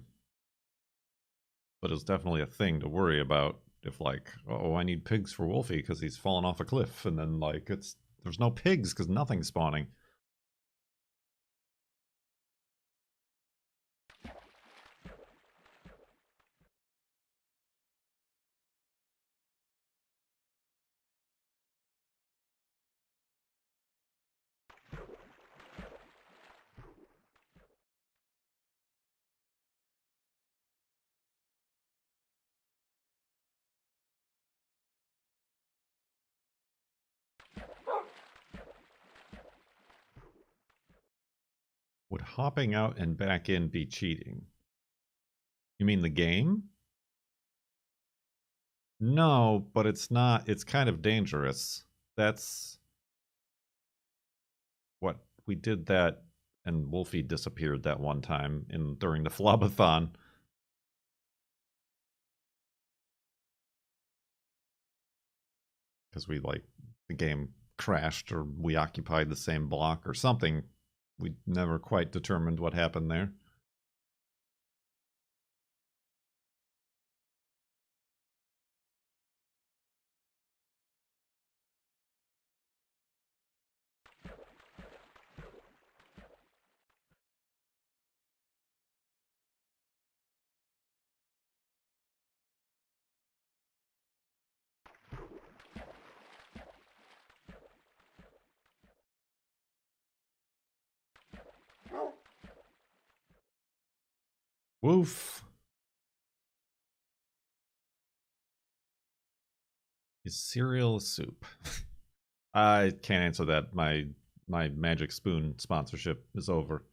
but it's definitely a thing to worry about. If like, oh, I need pigs for Wolfie because he's fallen off a cliff, and then like there's no pigs because nothing's spawning. Would hopping out and back in be cheating? You mean the game? No, but it's not. It's kind of dangerous. That's what we did that, and Wolfie disappeared that one time during the Flobathon. Because we like the game crashed or we occupied the same block or something. We never quite determined what happened there. Woof. Is cereal a soup? I can't answer that. My Magic Spoon sponsorship is over.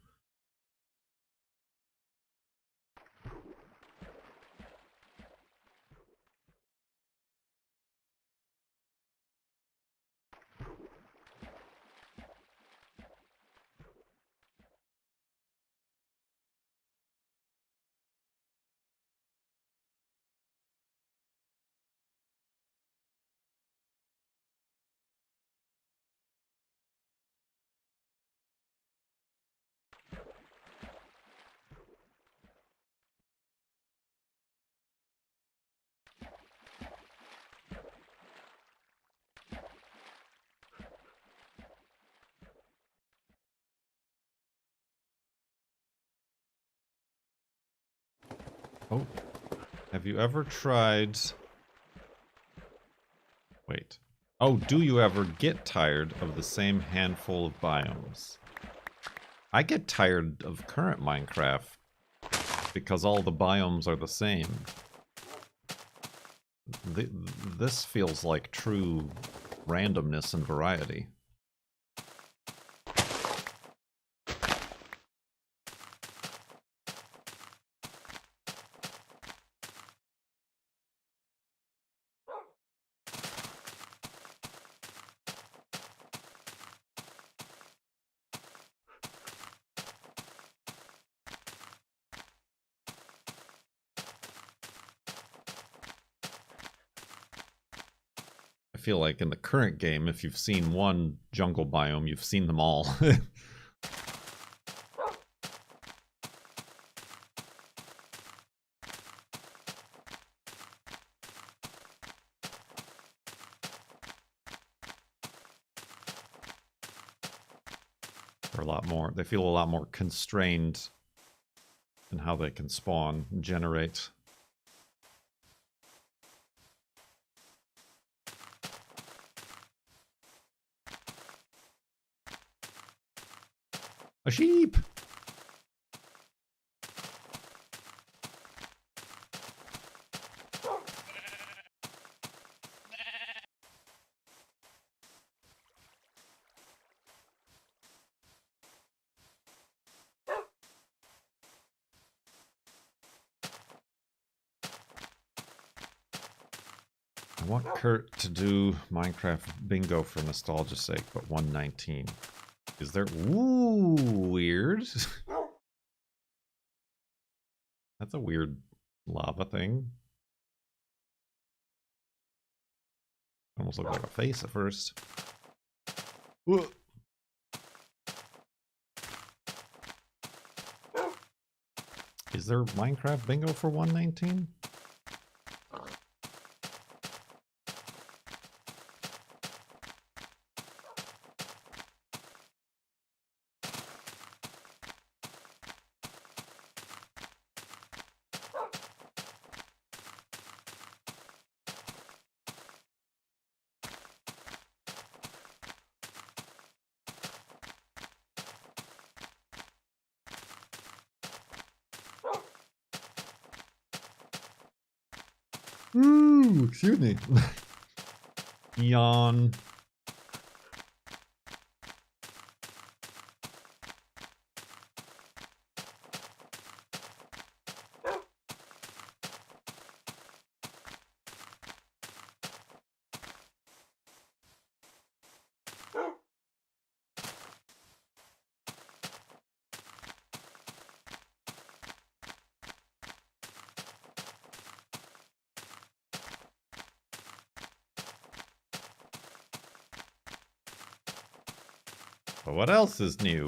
Oh, have you ever tried... Wait. Oh, do you ever get tired of the same handful of biomes? I get tired of current Minecraft because all the biomes are the same. This feels like true randomness and variety. I feel like in the current game, if you've seen one jungle biome, you've seen them all. They're a lot more, they feel a lot more constrained in how they can spawn and generate. A sheep! I want Kurt to do Minecraft bingo for nostalgia's sake, but 119. Is there... Ooh, weird. That's a weird lava thing. Almost looked like a face at first. Whoa. Is there Minecraft bingo for 119? Ooh, excuse me. Yawn. But what else is new?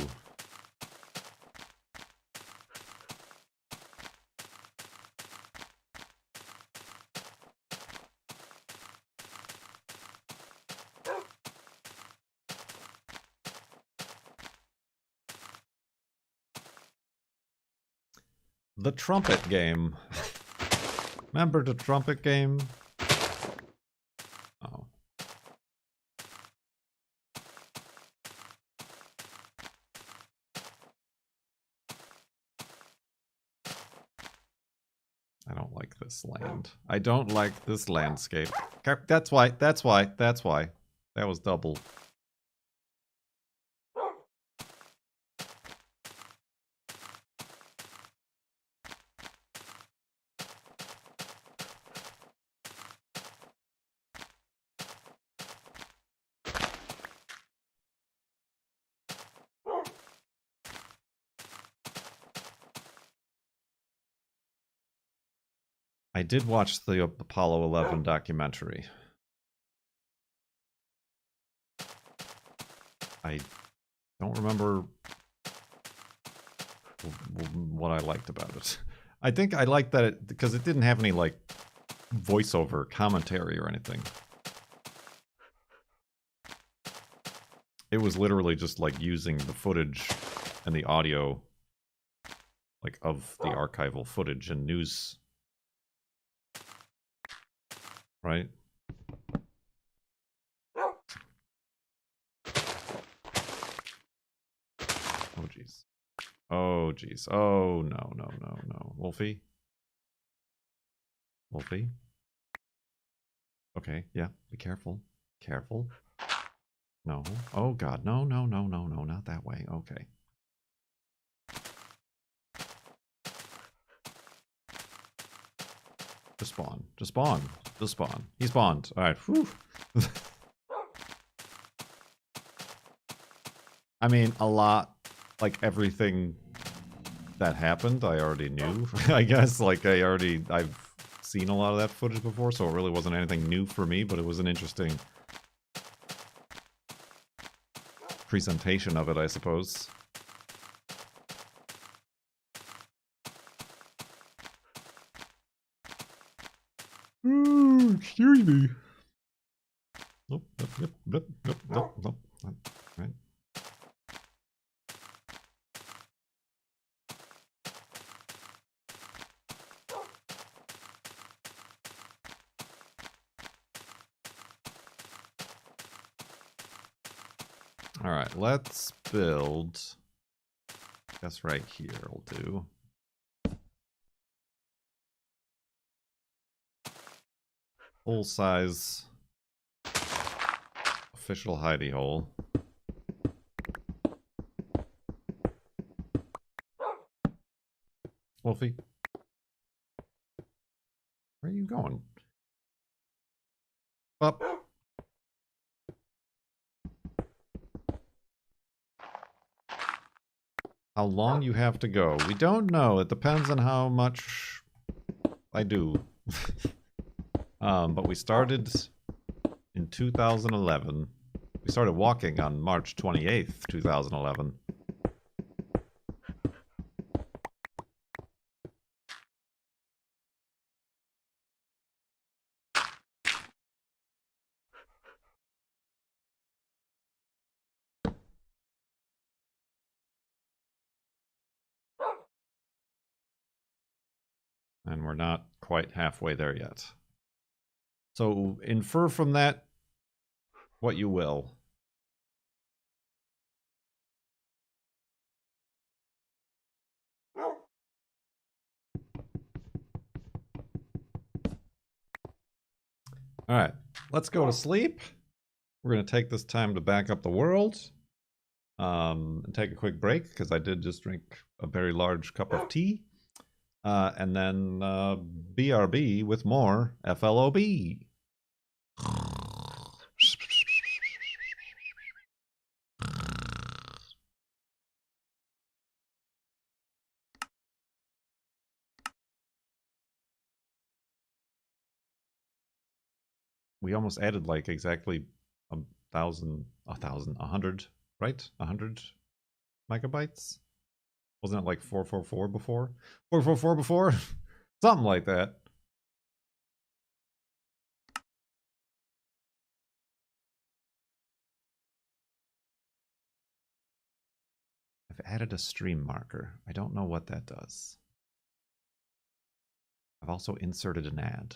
The trumpet game. Remember the trumpet game? Oh. I don't like this land. I don't like this landscape. That's why. That was double. I did watch the Apollo 11 documentary. I don't remember what I liked about it. I think I liked that it, because it didn't have any, like, voiceover commentary or anything. It was literally just, like, using the footage and the audio, like, of the archival footage and news right? Oh, jeez. Oh, jeez. Oh, no, no, no, no. Wolfie? Wolfie? Okay, yeah, be careful. Careful. No. Oh, God. No, no, no, no, no, not that way. Okay. Just spawn. Just spawn. Just spawn. He spawned. Alright, whew. I mean, a lot, like everything that happened, I already knew. I guess, like, I've seen a lot of that footage before, so it really wasn't anything new for me, but it was an interesting presentation of it, I suppose. Ooh, excuse me. Nope, nope, nope, nope, nope, nope, nope. Right. Alright, let's build... I guess right here will do. Full-size official hidey hole. Wolfie? Where are you going? Up. How long you have to go? We don't know. It depends on how much I do. But we started in 2011. We started walking on March 28th, 2011. And we're not quite halfway there yet. So infer from that what you will. All right, let's go to sleep. We're going to take this time to back up the world and take a quick break because I did just drink a very large cup of tea. And then BRB with more FLOB. We almost added like exactly a hundred, right? 100 megabytes? Wasn't it like 444 before? 444 before? Something like that. I've added a stream marker. I don't know what that does. I've also inserted an ad.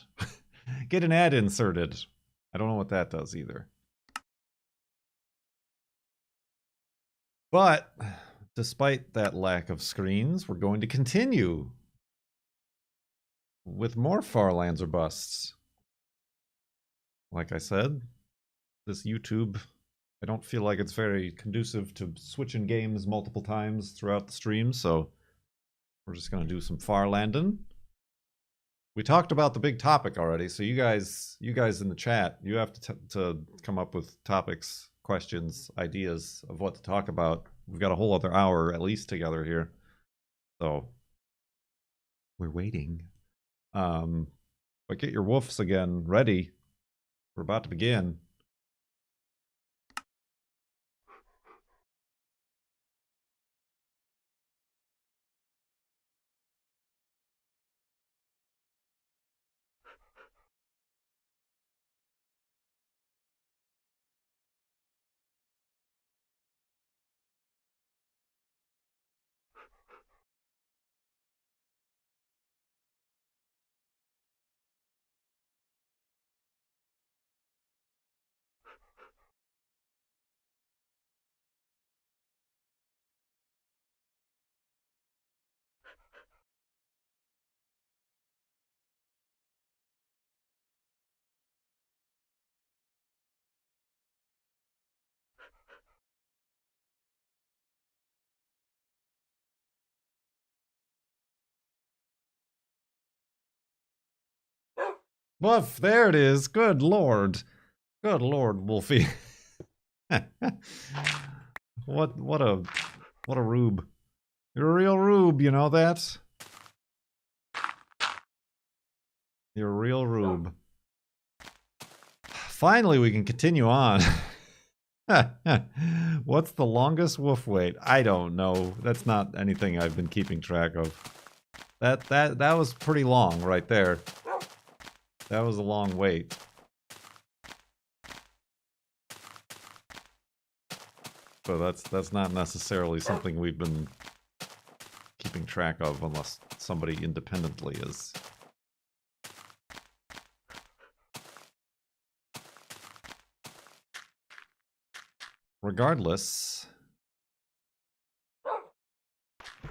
Get an ad inserted. I don't know what that does either. But despite that lack of screens, we're going to continue with more Farlands or Busts. Like I said, this YouTube, I don't feel like it's very conducive to switching games multiple times throughout the stream, so we're just going to do some Farlanding. We talked about the big topic already, so you guys in the chat, you have to come up with topics, questions, ideas of what to talk about. We've got a whole other hour at least together here, so we're waiting. But get your woofs again ready. We're about to begin. Woof, there it is. Good lord. Good lord, Wolfie. What a rube. You're a real rube, you know that? You're a real rube. Finally, we can continue on. What's the longest woof wait? I don't know. That's not anything I've been keeping track of. That was pretty long right there. That was a long wait. So that's not necessarily something we've been keeping track of unless somebody independently is. Regardless,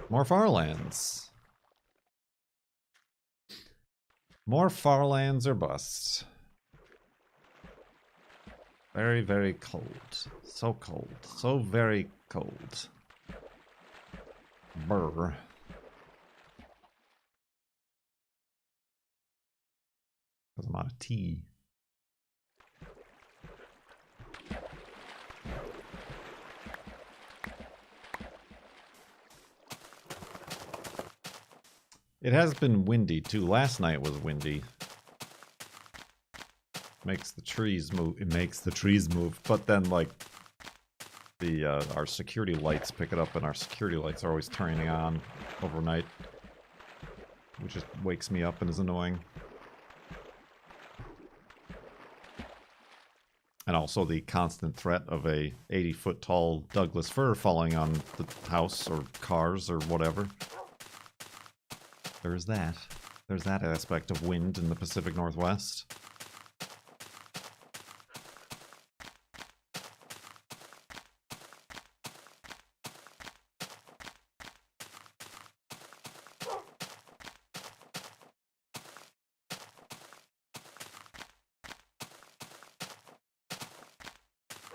more farlands. More farlands or bust. Very, very cold. So cold. So very cold. Brr. Because I'm out of tea. It has been windy too. Last night was windy. Makes the trees move. It makes the trees move. But then, like, the our security lights pick it up, and our security lights are always turning on overnight, which just wakes me up and is annoying. And also the constant threat of a 80-foot tall Douglas fir falling on the house or cars or whatever. There's that. There's that aspect of wind in the Pacific Northwest.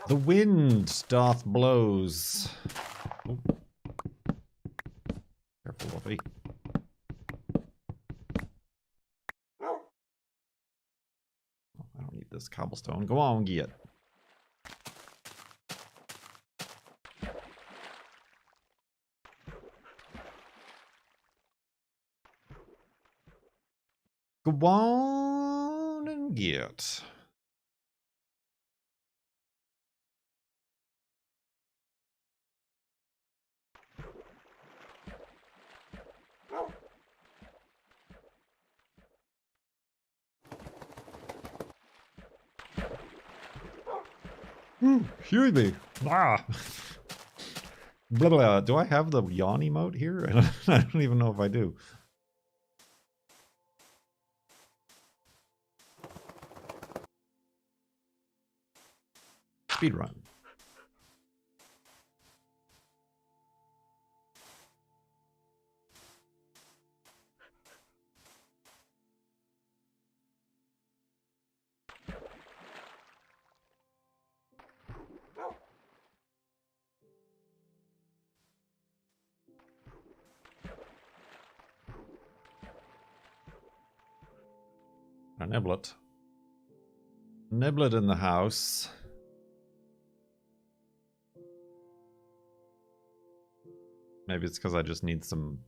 The wind doth blows. Oh. Careful, Wolfie. Oh, I don't need this cobblestone. Go on, get. Go on and get. Excuse me. Ah. Blah, blah, blah. Do I have the yawn emote here? I don't even know if I do. Speedrun. A niblet. Niblet in the house. Maybe it's because I just need some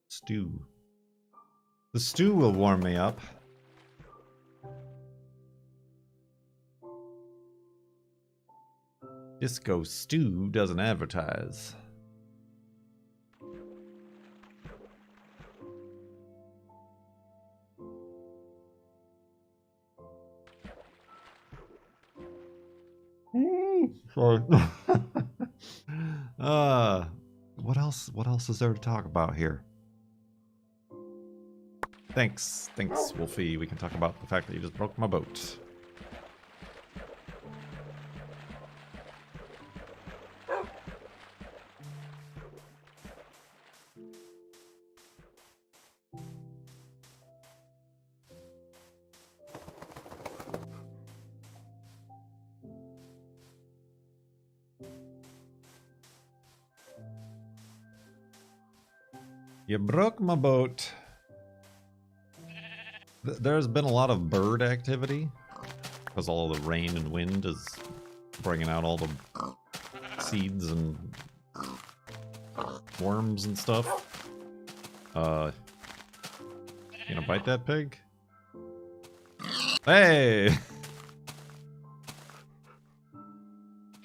stew. The stew will warm me up. Disco Stew doesn't advertise. Sorry. What else is there to talk about here? Thanks, Wolfie. We can talk about the fact that you just broke my boat. You broke my boat. There's been a lot of bird activity because all the rain and wind is bringing out all the seeds and worms and stuff. You gonna bite that pig? Hey!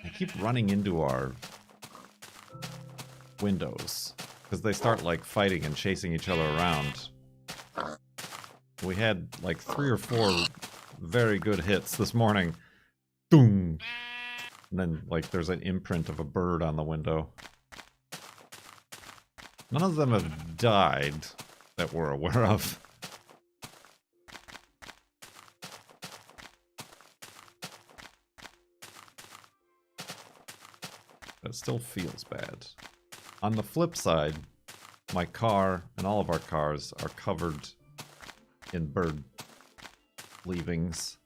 They keep running into our windows because they start like fighting and chasing each other around. We had like 3 or 4 very good hits this morning. Boom! And then like there's an imprint of a bird on the window. None of them have died that we're aware of. But it still feels bad. On the flip side, my car and all of our cars are covered in bird leavings.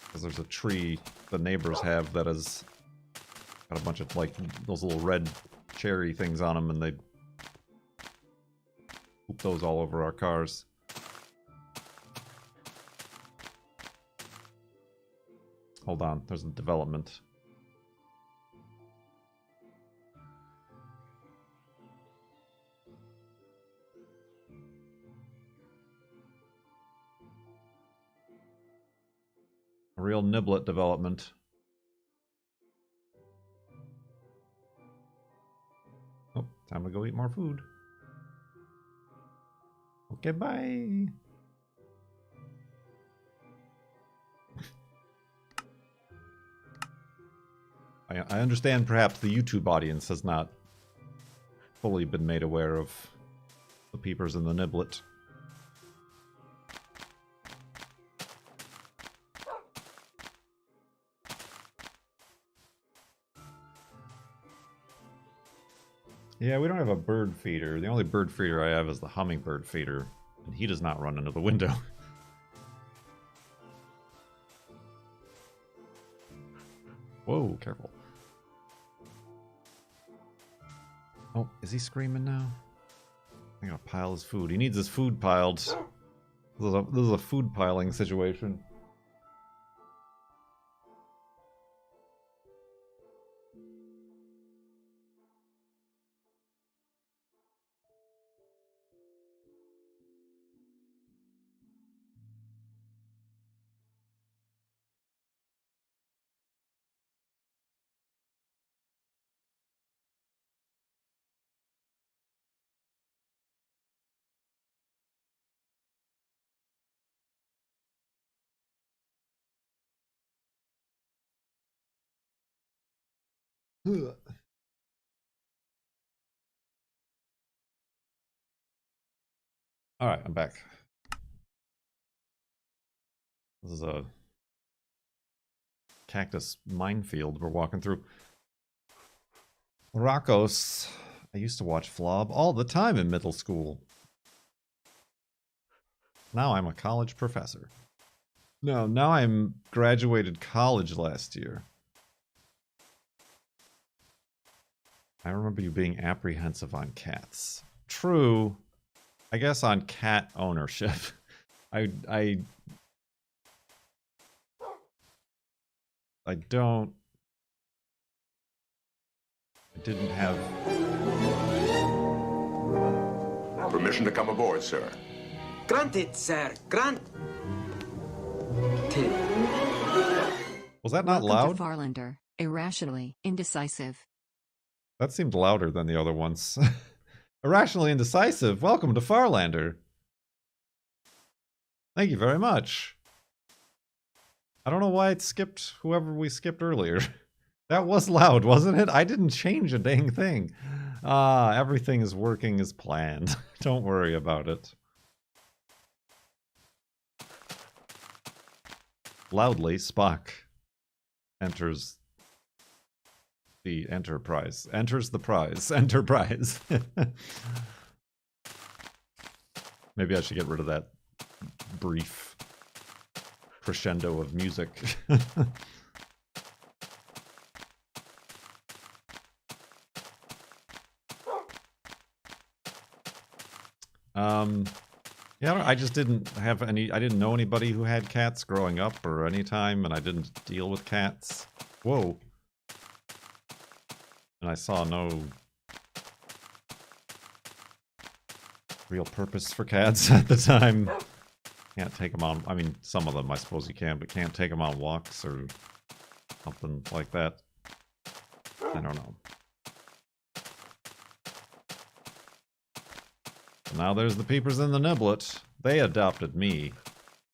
Because there's a tree the neighbors have that has got a bunch of like those little red cherry things on them, and they poop those all over our cars. Hold on, there's a development. A real niblet development. Oh, time to go eat more food. Okay, bye. I understand perhaps the YouTube audience has not fully been made aware of the peepers and the niblet. Yeah, we don't have a bird feeder. The only bird feeder I have is the hummingbird feeder, and he does not run into the window. Whoa, careful. Oh, is he screaming now? I gotta pile his food. He needs his food piled. This is a food piling situation. Alright, I'm back. This is a cactus minefield we're walking through. Rocos. I used to watch Flob all the time in middle school. Now I'm a college professor. No, now I'm graduated college last year. I remember you being apprehensive on cats. True. I guess on cat ownership. I didn't have permission to come aboard, sir. Granted, sir. Granted. Was that not Welcome loud? to Farlander. Irrationally indecisive. That seemed louder than the other ones. Irrationally indecisive. Welcome to Farlander. Thank you very much. I don't know why it skipped whoever we skipped earlier. That was loud, wasn't it? I didn't change a dang thing. Everything is working as planned. Don't worry about it. Loudly, Spock enters the Enterprise. Enters the prize. Enterprise. Maybe I should get rid of that brief crescendo of music. Yeah, I just didn't have any. I didn't know anybody who had cats growing up or any time, and I didn't deal with cats. Whoa. And I saw no real purpose for cats at the time. Can't take them on. I mean, some of them I suppose you can, but can't take them on walks or something like that. I don't know. Now there's the peepers and the niblet. They adopted me,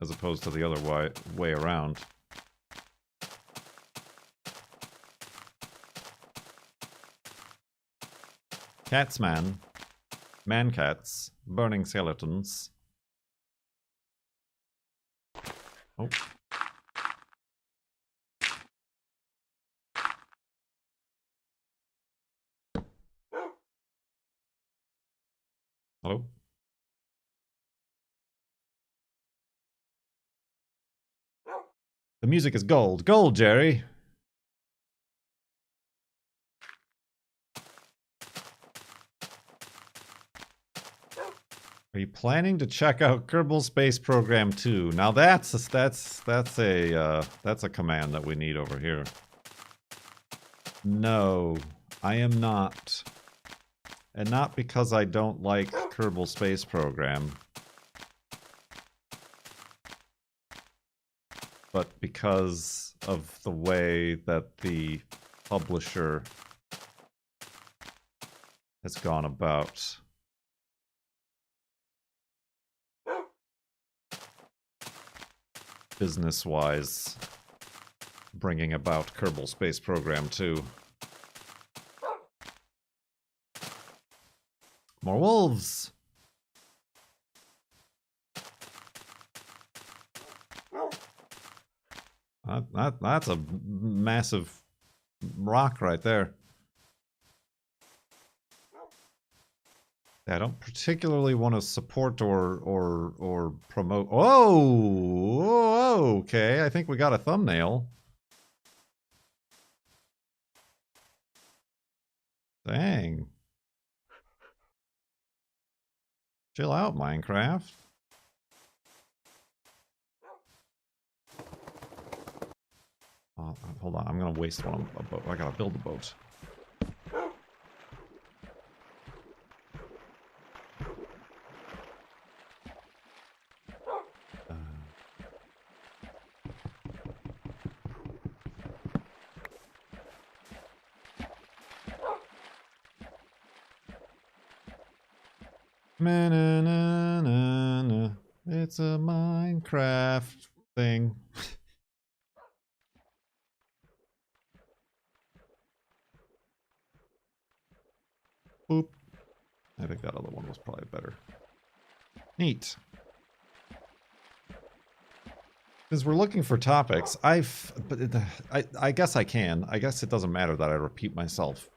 as opposed to the other way around. Cats, man. Man cats. Burning skeletons. Oh. Hello? The music is gold. Gold, Jerry! Are you planning to check out Kerbal Space Program 2? Now that's a command that we need over here. No, I am not. And not because I don't like Kerbal Space Program. But because of the way that the publisher has gone about business-wise bringing about Kerbal Space Program 2. More wolves! That's a massive rock right there. I don't particularly want to support or promote. Oh, okay. I think we got a thumbnail. Dang. Chill out, Minecraft. Oh, hold on, I'm gonna waste one. A boat. I gotta build a boat. It's a Minecraft thing. Boop. I think that other one was probably better. Neat. Since we're looking for topics, I guess I can. I guess it doesn't matter that I repeat myself.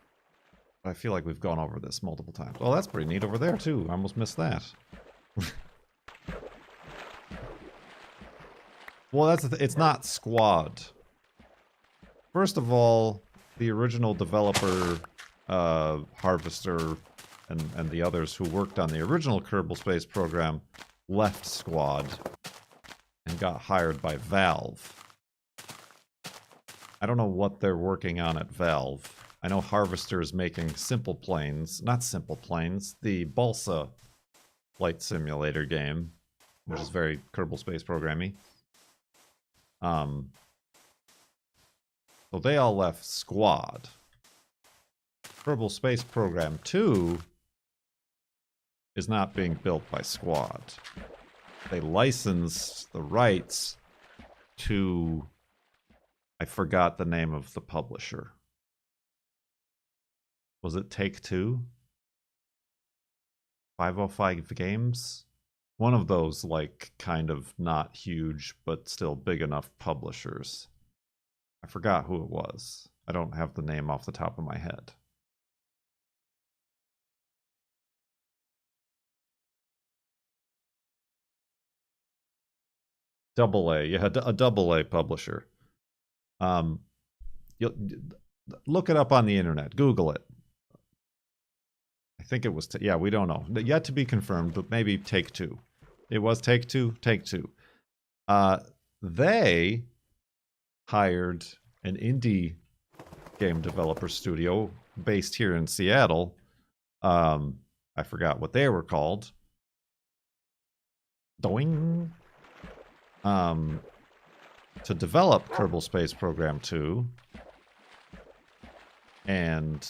I feel like we've gone over this multiple times. Oh, that's pretty neat over there, too. I almost missed that. Well, that's it's not Squad. First of all, the original developer, Harvester, and the others who worked on the original Kerbal Space Program left Squad and got hired by Valve. I don't know what they're working on at Valve. I know Harvester is making Simple Planes, not Simple Planes, the Balsa flight simulator game, which is very Kerbal Space Program-y. So they all left Squad. Kerbal Space Program 2 is not being built by Squad. They licensed the rights to... I forgot the name of the publisher. Was it Take-Two? 505 Games? One of those, like, kind of not huge, but still big enough publishers. I forgot who it was. I don't have the name off the top of my head. Double A, yeah, a double A publisher. You'll look it up on the internet. Google it. I think it was, yeah, we don't know. Yet to be confirmed, but maybe Take-Two. It was Take Two. Take Two. They hired an indie game developer studio based here in Seattle. I forgot what they were called. Doing. To develop Kerbal Space Program 2. And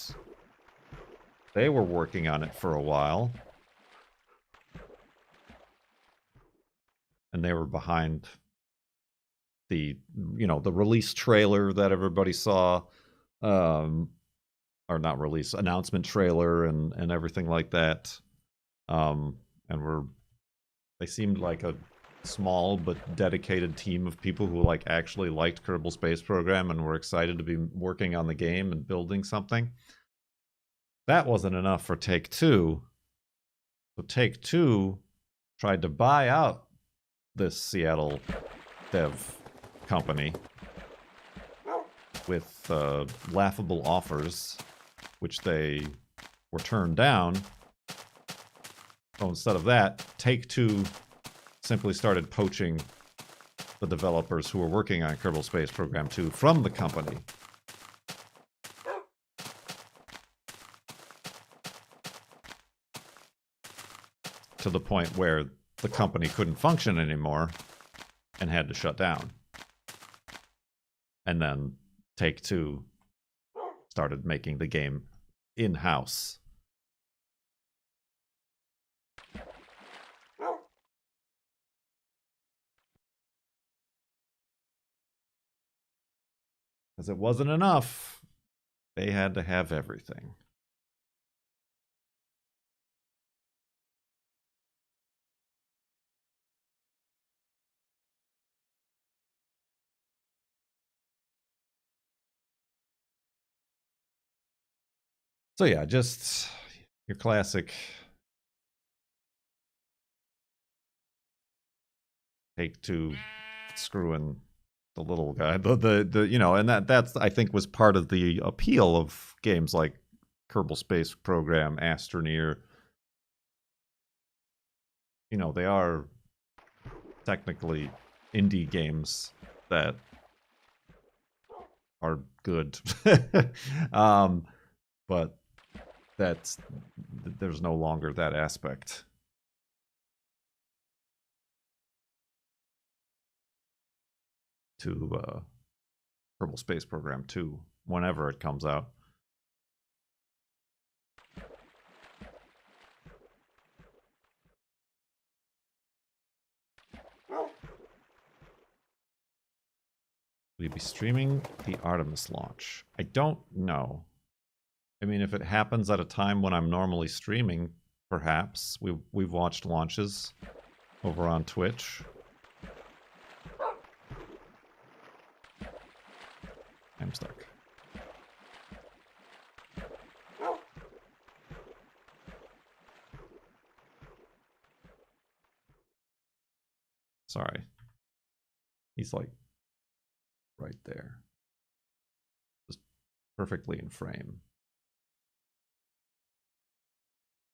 they were working on it for a while. And they were behind the, the release trailer that everybody saw. Or not release, announcement trailer and everything like that. And they seemed like a small but dedicated team of people who actually liked Kerbal Space Program and were excited to be working on the game and building something. That wasn't enough for Take Two. So Take Two tried to buy out this Seattle dev company with laughable offers, which they were turned down. So instead of that, Take Two simply started poaching the developers who were working on Kerbal Space Program 2 from the company. To the point where the company couldn't function anymore and had to shut down. And then Take Two started making the game in-house. Because it wasn't enough. They had to have everything. So yeah, just your classic Take Two screwing the little guy. And that's I think was part of the appeal of games like Kerbal Space Program, Astroneer. They are technically indie games that are good. But there's no longer that aspect. To Kerbal Space Program 2, whenever it comes out. Will you be streaming the Artemis launch? I don't know. I mean, if it happens at a time when I'm normally streaming, perhaps. We've watched launches over on Twitch. I'm stuck. Sorry. He's right there. Just perfectly in frame.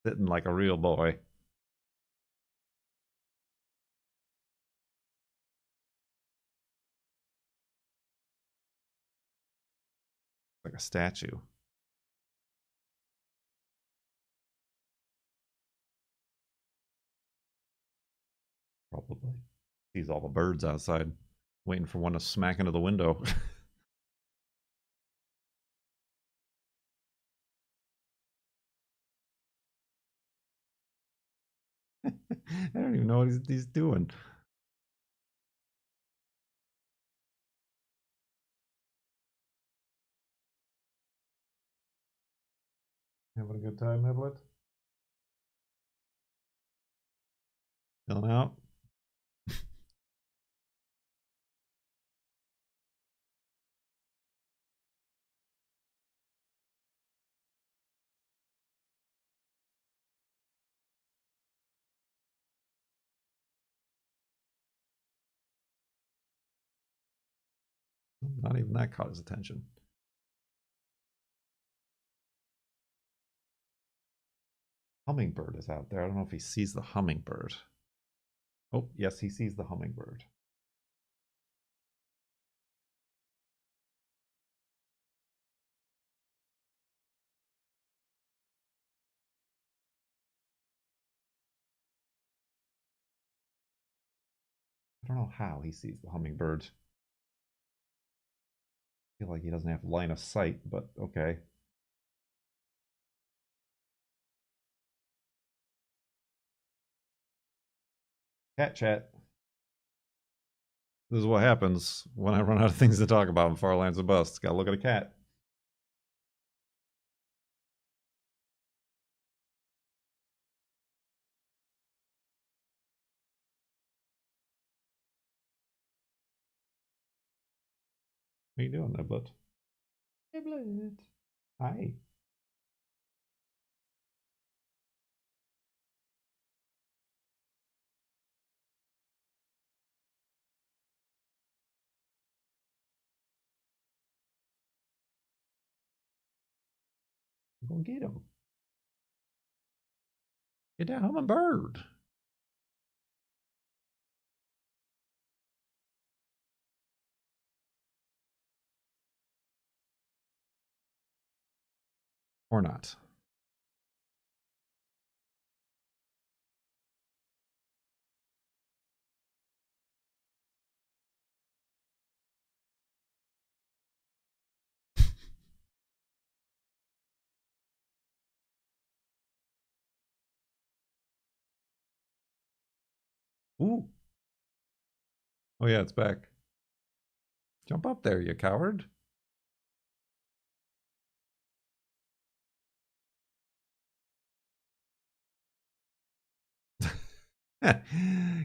Sitting like a real boy. Like a statue. Probably. Sees all the birds outside, waiting for one to smack into the window. I don't even know what he's doing. Having a good time, Edward? Chilling out? Not even that caught his attention. Hummingbird is out there. I don't know if he sees the hummingbird. Oh, yes, he sees the hummingbird. I don't know how he sees the hummingbird. I feel like he doesn't have line of sight, but okay. Cat chat. This is what happens when I run out of things to talk about in Farlands and Busts. Gotta look at a cat. What are you doing, Niblet? Niblet. Hi. Go get him. Get that hummingbird. Or not. Ooh. Oh yeah, it's back. Jump up there, you coward.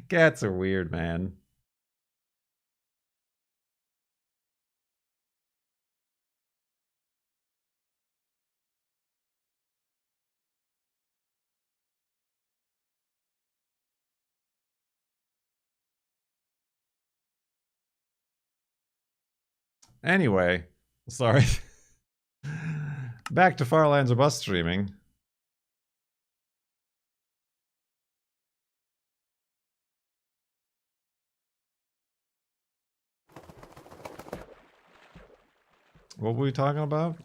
Cats are weird, man. Anyway, sorry. Back to Farlands or Bus streaming. What were we talking about?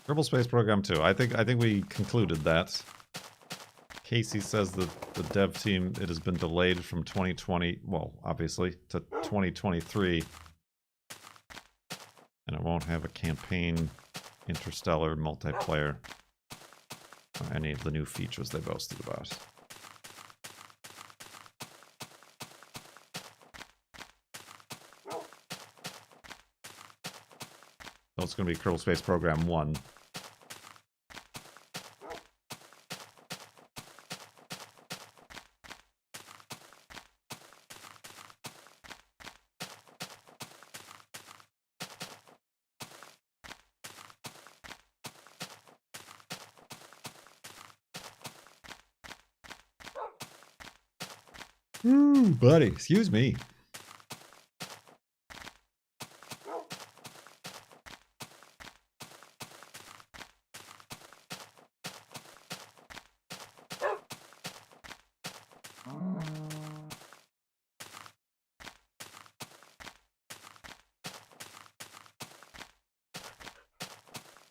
Kerbal Space Program 2. I think we concluded that. Casey says that the dev team, it has been delayed from 2020, well, obviously, to 2023. And it won't have a campaign, interstellar, multiplayer, or any of the new features they boasted about. So it's going to be Kerbal Space Program 1. Ooh, buddy, excuse me.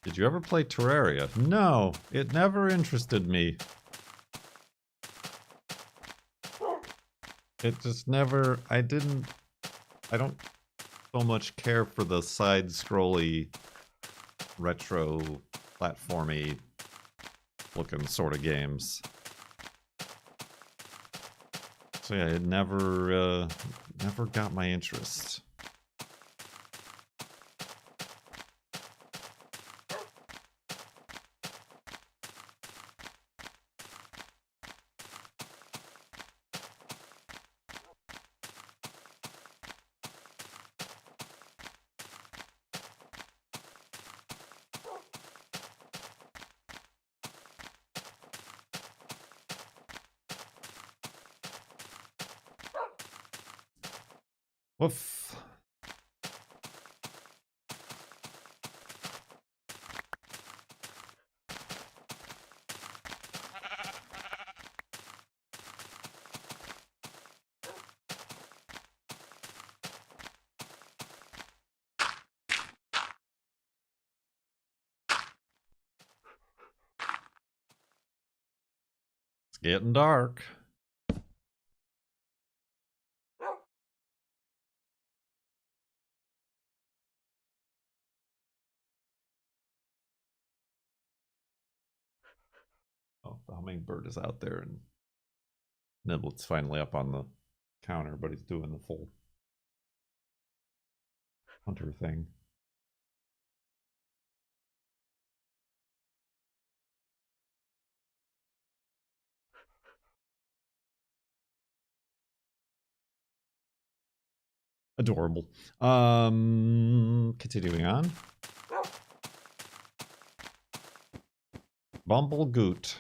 Did you ever play Terraria? No, it never interested me. It just never, I don't so much care for the side-scrolly, retro, platformy looking sort of games. So yeah, it never got my interest. Woof. It's getting dark. Oh, the hummingbird is out there, and Niblet's finally up on the counter, but he's doing the full hunter thing. Adorable. Continuing on. Bumblegoot.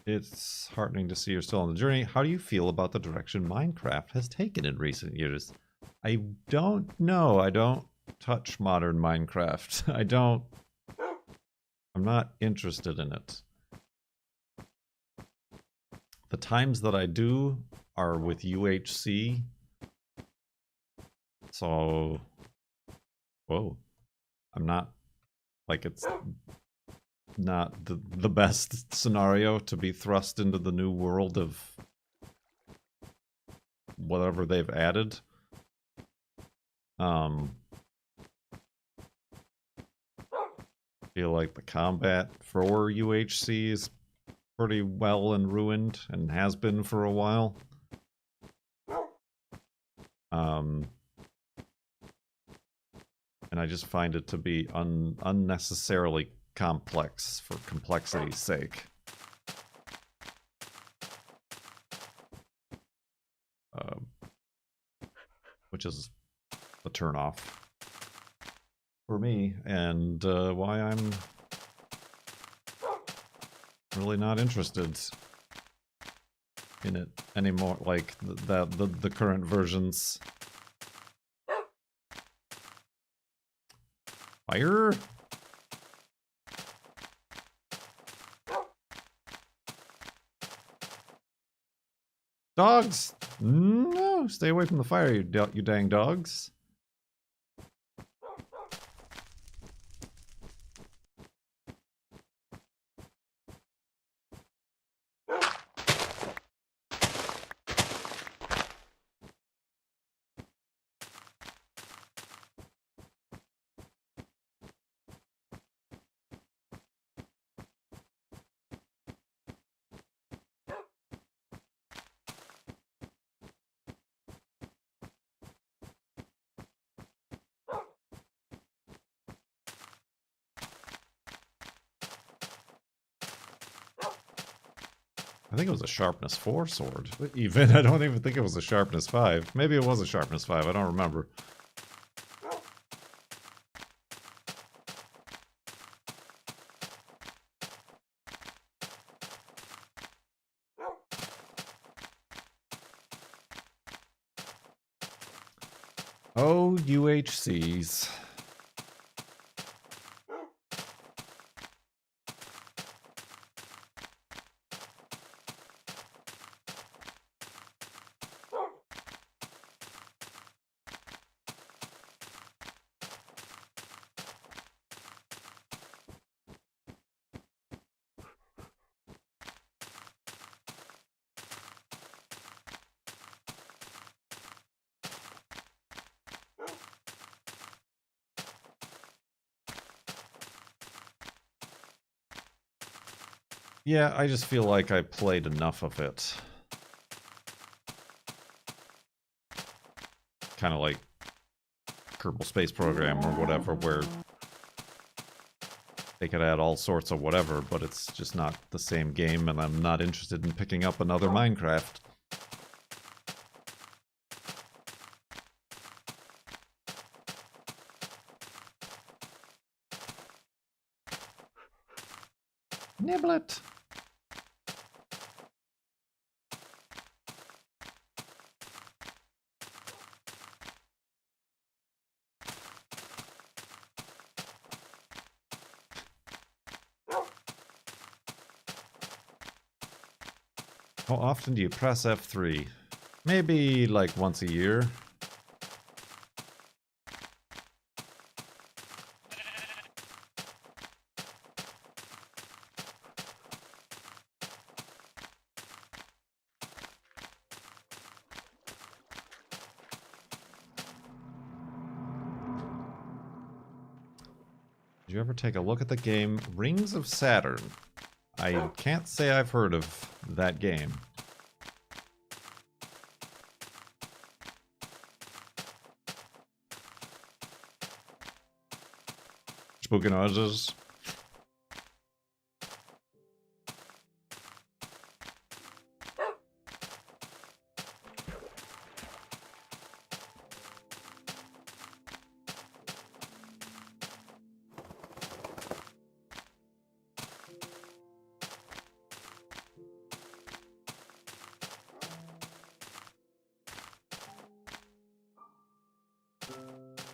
It's heartening to see you're still on the journey. How do you feel about the direction Minecraft has taken in recent years? I don't know. I don't touch modern Minecraft. I'm not interested in it. The times that I do are with UHC. So, whoa. I'm not, like, it's not the best scenario to be thrust into the new world of whatever they've added. Feel like the combat for UHC is pretty well and ruined, and has been for a while. And I just find it to be unnecessarily complex for complexity's sake. Which is a turnoff for me, and why I'm really not interested in it anymore, like the current versions. Fire! Dogs! No! Stay away from the fire, you dang dogs. I think it was a sharpness 4 sword. Even, I don't even think it was a sharpness 5. Maybe it was a sharpness 5, I don't remember. Oh, UHCs. Yeah, I just feel like I played enough of it. Kind of like Kerbal Space Program or whatever, where they could add all sorts of whatever, but it's just not the same game, and I'm not interested in picking up another Minecraft. Niblet! How often do you press F3? Maybe like once a year. Did you ever take a look at the game Rings of Saturn? I can't say I've heard of that game. Spooky noises.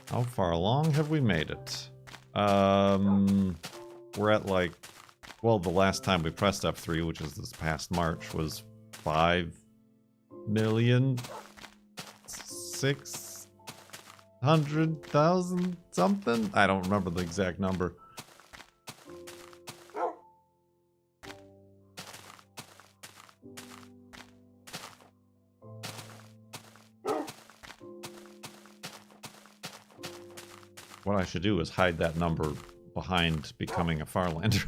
How far along have we made it? We're at like, well, the last time we pressed F3, which is this past March, was 5,600,000 something? I don't remember the exact number. What I should do is hide that number behind becoming a Farlander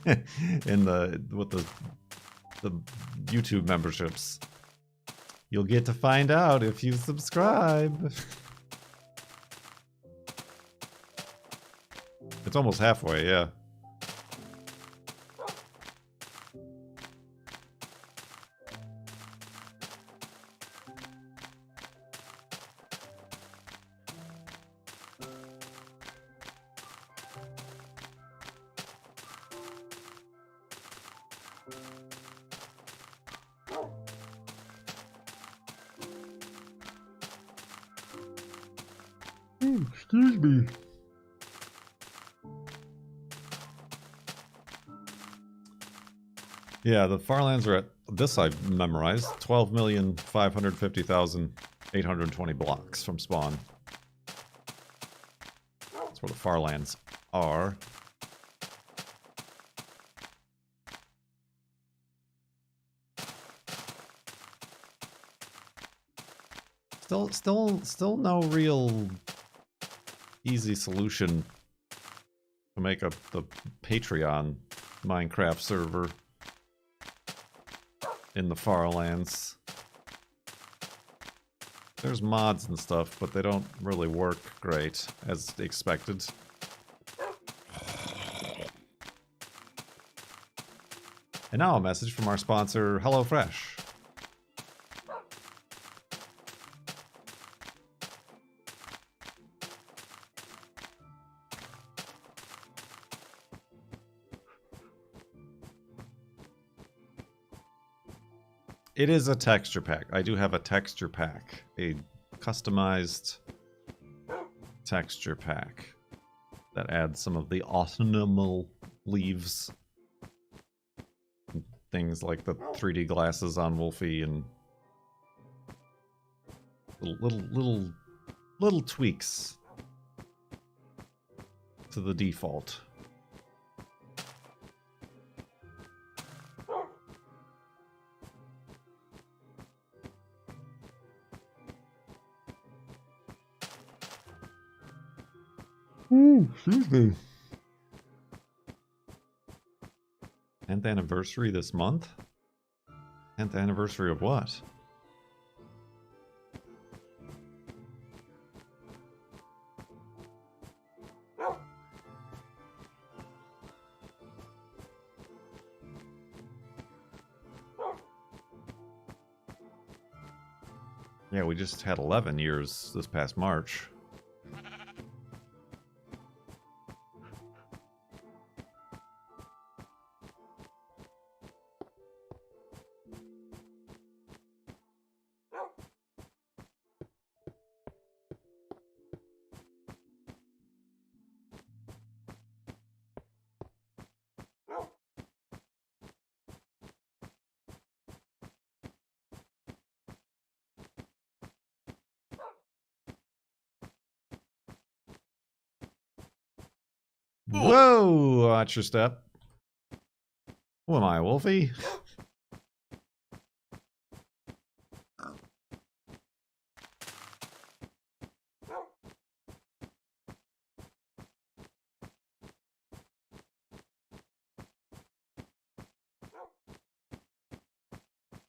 in with the YouTube memberships. You'll get to find out if you subscribe. It's almost halfway, yeah. Excuse me. Yeah, the Farlands are at, this I memorized, 12,550,820 blocks from spawn. That's where the Farlands are. Still no real easy solution to make up the Patreon Minecraft server in the Farlands. There's mods and stuff, but they don't really work great as expected. And now a message from our sponsor, HelloFresh. It is a texture pack. I do have a texture pack. A customized texture pack that adds some of the autumnal leaves. Things like the 3D glasses on Wolfie and little tweaks to the default. Excuse me. 10th anniversary this month? 10th anniversary of what? Yeah, we just had 11 years this past March. Whoa! Watch your step. Who am I, Wolfie?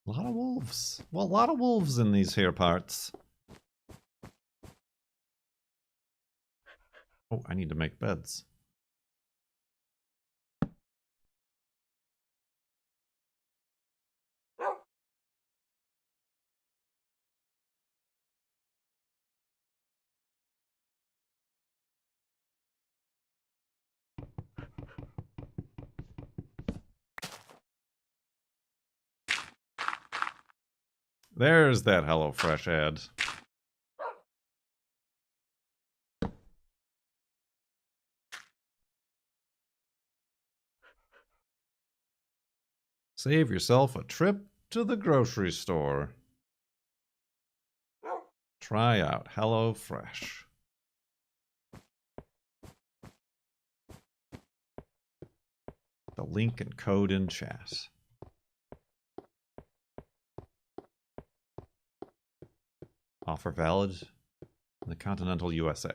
A lot of wolves. Well, a lot of wolves in these here parts. Oh, I need to make beds. There's that HelloFresh ad. Save yourself a trip to the grocery store. Try out HelloFresh. The link and code in chat. Offer valid in the continental USA.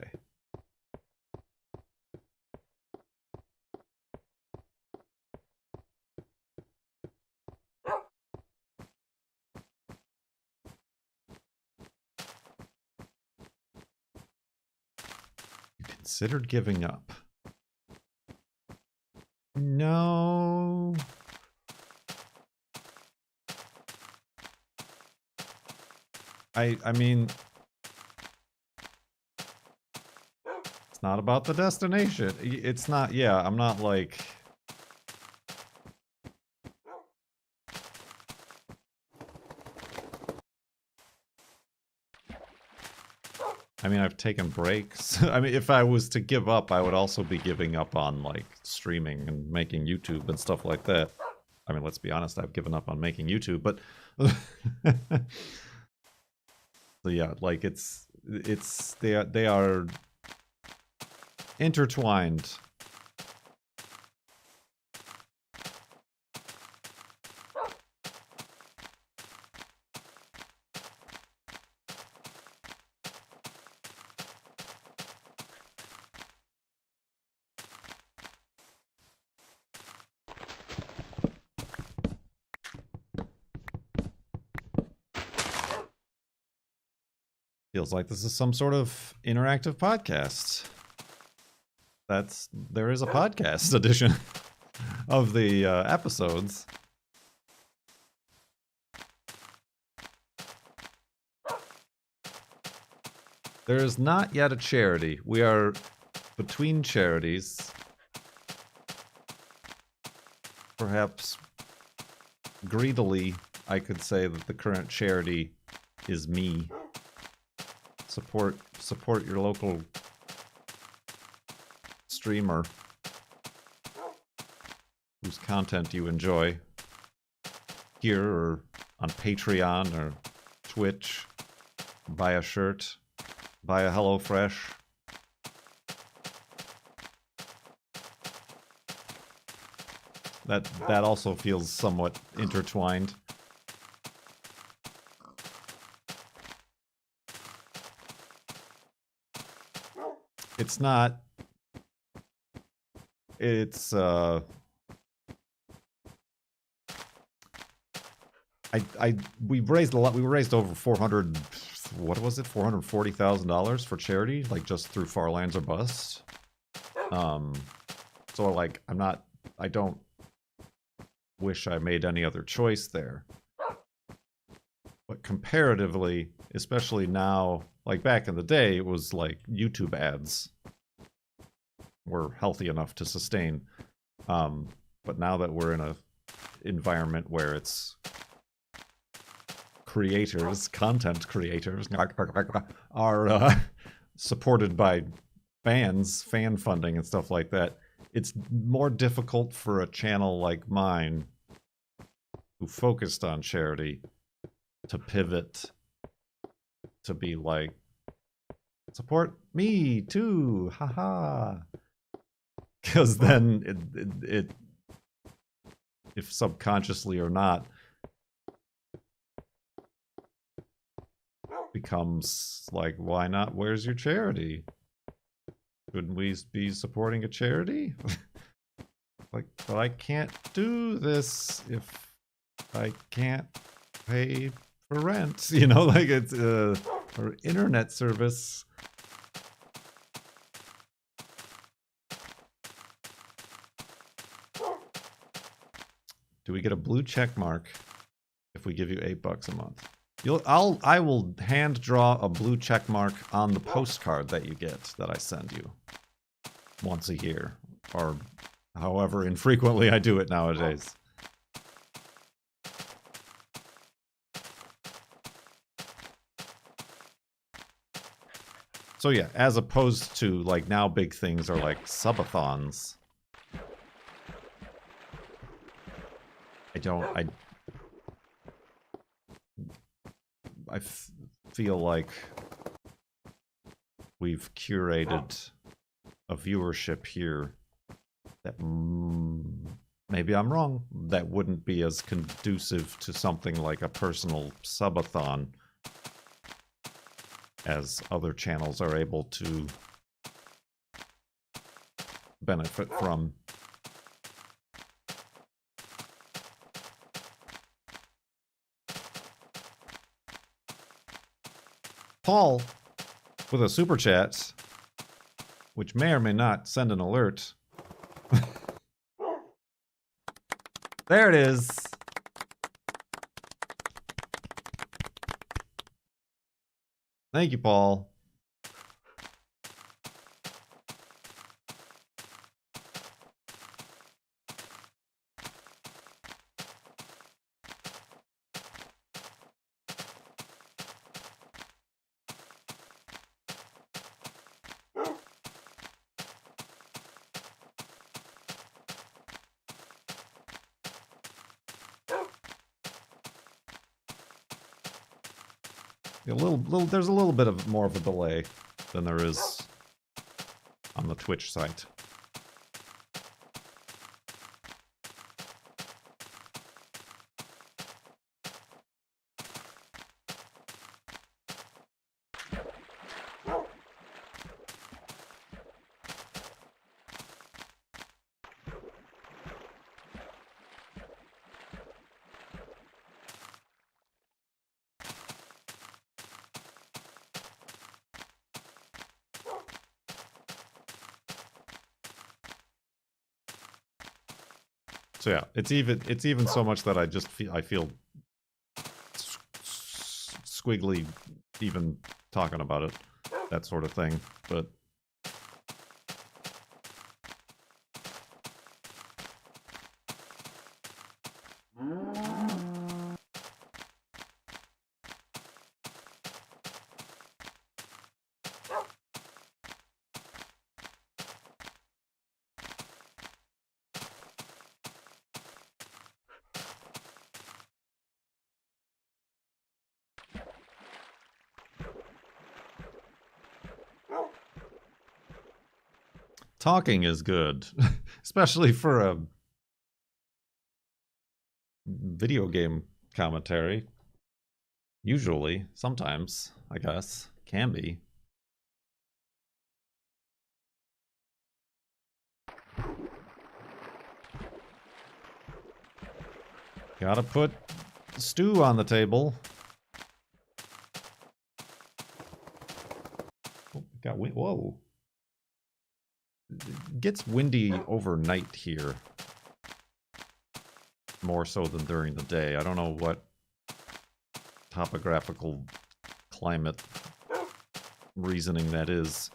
You considered giving up. No. I mean, it's not about the destination. It's not, yeah, I'm not like... I mean, I've taken breaks. I mean, if I was to give up, I would also be giving up on, like, streaming and making YouTube and stuff like that. I mean, let's be honest, I've given up on making YouTube, but... So yeah, like, they are intertwined. Feels like this is some sort of interactive podcast. There is a podcast edition of the episodes. There is not yet a charity. We are between charities. Perhaps greedily, I could say that the current charity is me. Support your local streamer whose content you enjoy here or on Patreon or Twitch. Buy a shirt, buy a HelloFresh. That also feels somewhat intertwined. It's not. It's we've raised a lot. We raised over 400. What was it? $440,000 for charity, like just through Farlands or Bust. So like I don't wish I made any other choice there. But comparatively, especially now, like back in the day, it was like YouTube ads were healthy enough to sustain. But now that we're in a environment where it's creators, content creators, are supported by fans, fan funding and stuff like that, it's more difficult for a channel like mine who focused on charity to pivot to be like, support me too, haha. Because then it, if subconsciously or not, becomes like, why not? Where's your charity? Shouldn't we be supporting a charity? Like, but I can't do this if I can't pay for rent. You know, like it's or internet service. Do we get a blue check mark if we give you $8 a month? I will hand draw a blue check mark on the postcard that you get that I send you once a year, or however infrequently I do it nowadays. So yeah, as opposed to like now big things are like subathons. I feel like we've curated a viewership here that maybe I'm wrong, that wouldn't be as conducive to something like a personal subathon as other channels are able to benefit from. Paul with a super chat, which may or may not send an alert. There it is. Thank you, Paul. There's a little bit of more of a delay than there is on the Twitch site. So yeah, it's even so much that I feel squiggly even talking about it, that sort of thing. But talking is good, especially for a video game commentary. Usually, sometimes, I guess, can be. Gotta put stew on the table. Oh, whoa. It gets windy overnight here. More so than during the day. I don't know what topographical climate reasoning that is.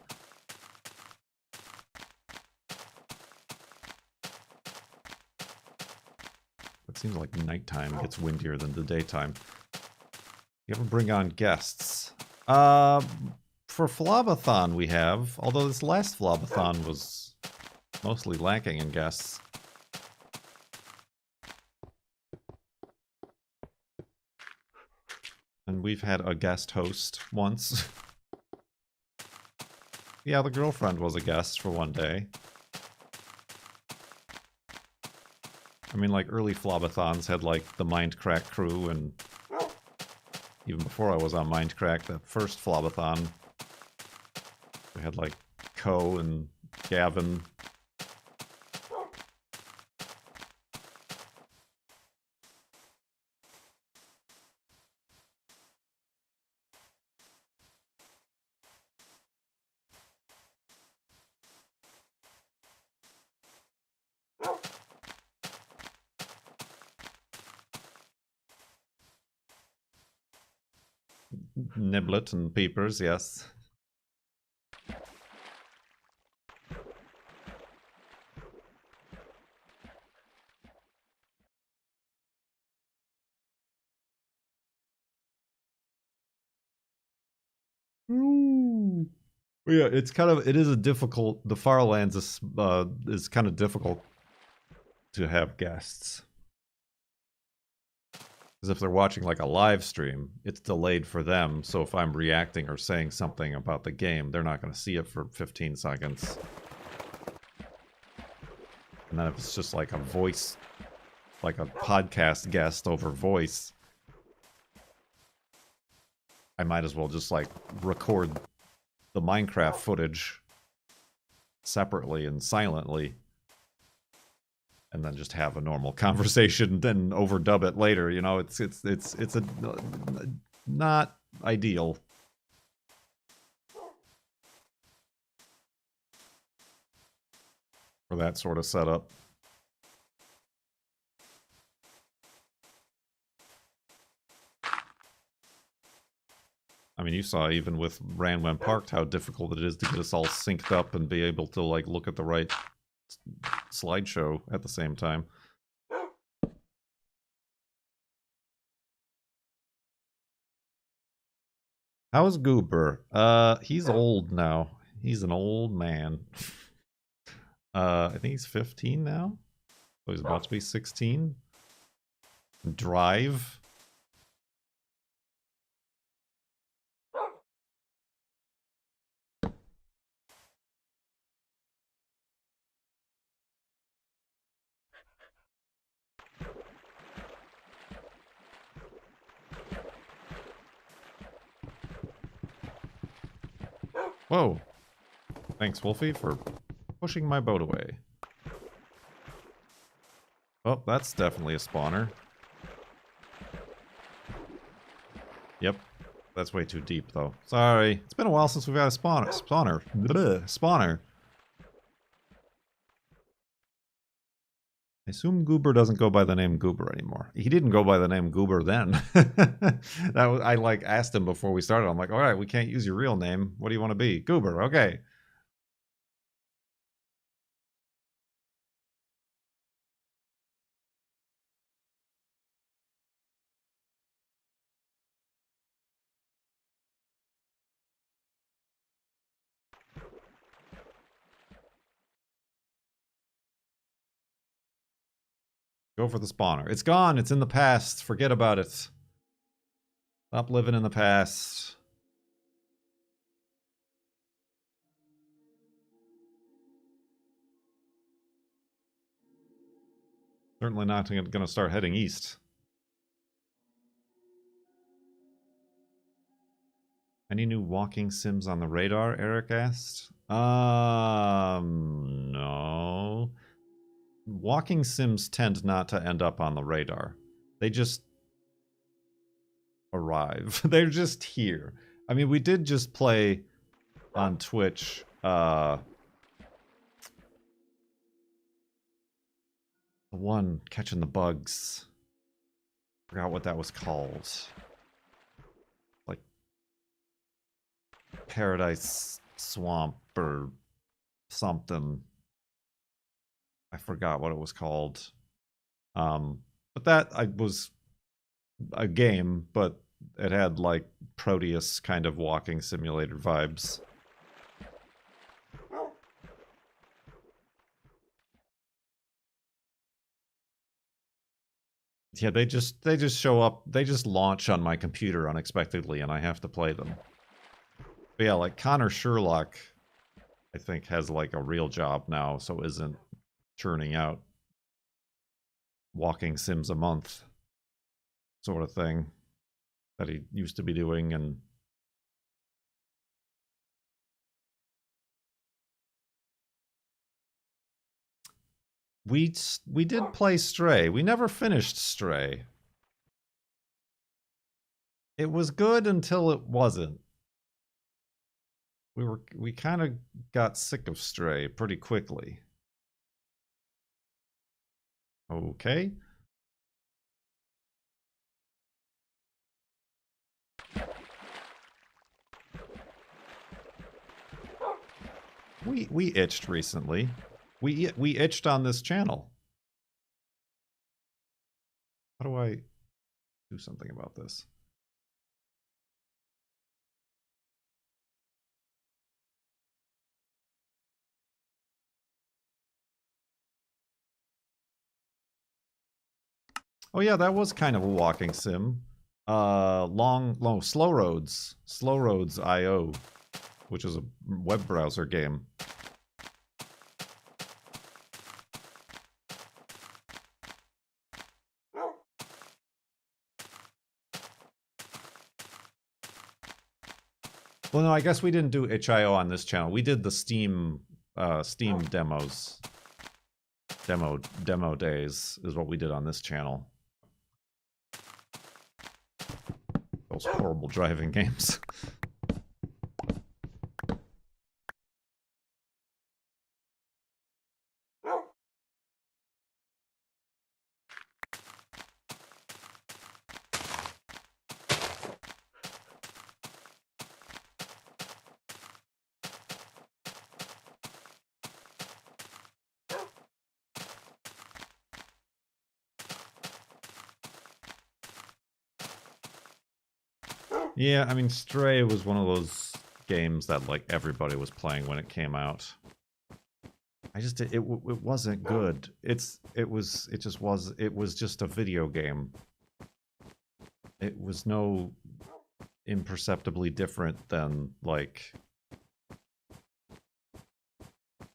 It seems like nighttime gets windier than the daytime. You ever bring on guests? For Flobathon we have, although this last Flobathon was mostly lacking in guests. And we've had a guest host once. Yeah, the girlfriend was a guest for one day. I mean, like, early Flobathons had, like, the Mindcrack crew, and even before I was on Mindcrack, the first Flobathon, we had, like, Co and Gavin. Niblet and Peepers, yes. Ooh. Yeah, it's kind of, it is a difficult, the Farlands is kind of difficult to have guests. Because if they're watching like a live stream, it's delayed for them. So if I'm reacting or saying something about the game, they're not going to see it for 15 seconds. And then if it's just like a voice, like a podcast guest over voice, I might as well just like record the Minecraft footage separately and silently, and then just have a normal conversation, then overdub it later. You know, it's a not ideal. For that sort of setup. I mean, you saw even with Ran When Parked how difficult it is to get us all synced up and be able to like look at the right slideshow at the same time. How's Goober? He's old now. He's an old man. I think he's 15 now. So he's about to be 16. Drive. Whoa. Thanks, Wolfie, for pushing my boat away. Oh, that's definitely a spawner. Yep. That's way too deep, though. Sorry. It's been a while since we've had a spawner. Bleh, spawner. I assume Goober doesn't go by the name Goober anymore. He didn't go by the name Goober then. I like asked him before we started. I'm like, all right, we can't use your real name. What do you want to be? Goober. Okay. Go for the spawner. It's gone. It's in the past. Forget about it. Stop living in the past. Certainly not going to start heading east. Any new walking sims on the radar? Eric asked. No. Walking sims tend not to end up on the radar. They just arrive. They're just here. I mean, we did just play on Twitch. The one catching the bugs. Forgot what that was called. Like Paradise Swamp or something. I forgot what it was called. But that was a game, but it had like Proteus kind of walking simulator vibes. Yeah, they just show up, they just launch on my computer unexpectedly and I have to play them. But yeah, like Connor Sherlock, I think has like a real job now, so isn't churning out walking sims a month sort of thing that he used to be doing. And we did play Stray. We never finished Stray. It was good until it wasn't. We kind of got sick of Stray pretty quickly. Okay. We itched recently. We itched on this channel. How do I do something about this? Oh yeah, that was kind of a walking sim. Slow Roads IO, which is a web browser game. Well, no, I guess we didn't do itch.io on this channel. We did the Steam demos. Demo days is what we did on this channel. Those horrible driving games. Yeah, I mean, Stray was one of those games that like everybody was playing when it came out. It wasn't good. It was just a video game. It was no imperceptibly different than like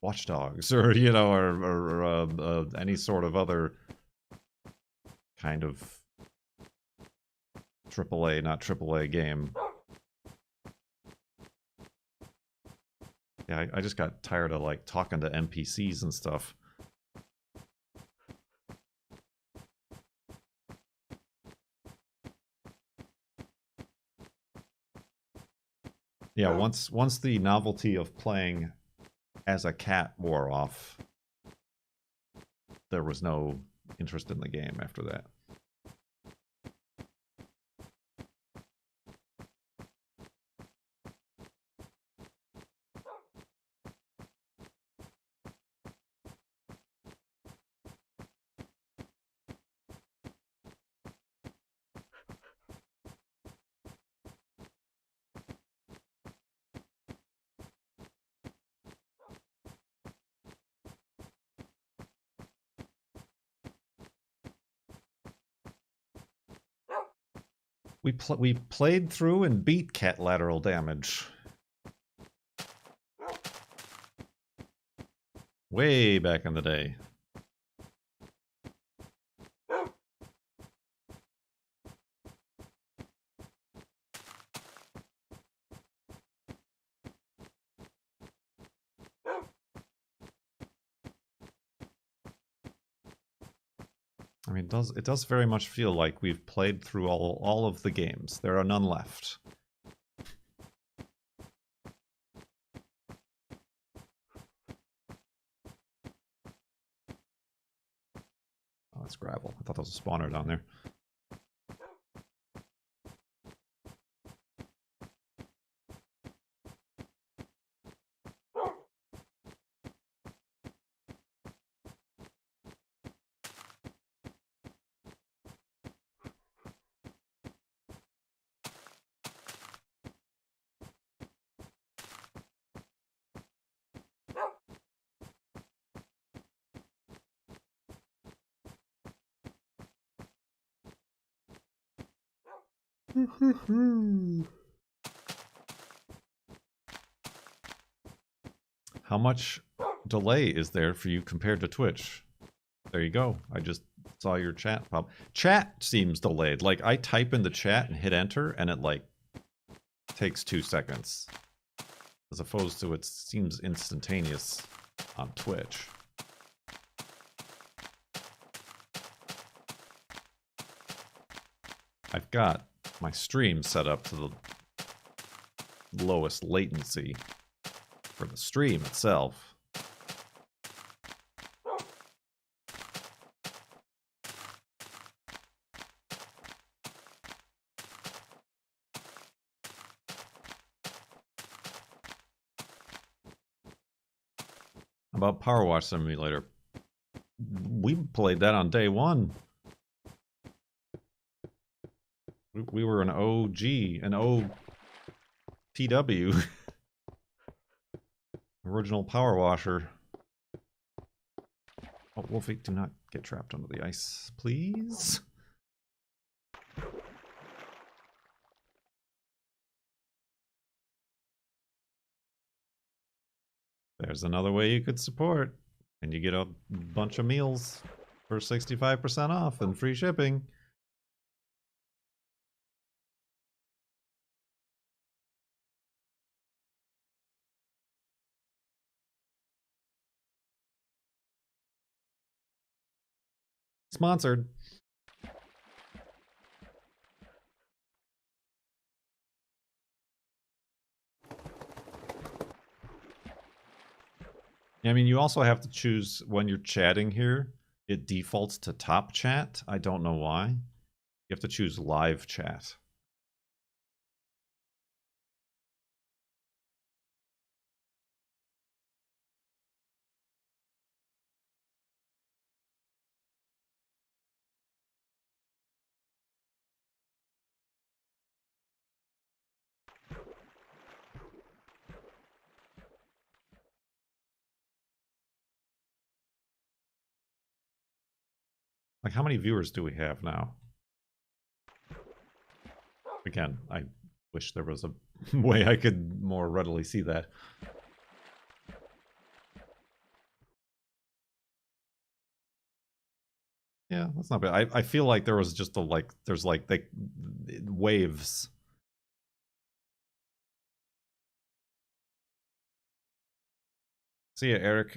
Watch Dogs or or any sort of other kind of AAA, not AAA game. Yeah, I just got tired of like talking to NPCs and stuff. Yeah, once the novelty of playing as a cat wore off, there was no interest in the game after that. We played through and beat cat lateral damage. Way back in the day. I mean, it does very much feel like we've played through all of the games. There are none left. Oh, that's gravel. I thought that was a spawner down there. How much delay is there for you compared to Twitch? There you go. I just saw your chat pop. Chat seems delayed. Like, I type in the chat and hit enter, and it, like, takes 2 seconds. As opposed to it seems instantaneous on Twitch. I've got my stream set up to the lowest latency for the stream itself. About Power Wash Simulator. We played that on day one. We were an OG, an OPW. Original Power Washer. Oh, Wolfie, do not get trapped under the ice, please. There's another way you could support. And you get a bunch of meals for 65% off and free shipping. Sponsored. I mean, you also have to choose when you're chatting here. It defaults to top chat. I don't know why. You have to choose live chat. Like, how many viewers do we have now? Again, I wish there was a way I could more readily see that. Yeah, that's not bad. I feel like there was just a, like, there's like, waves. See ya, Eric.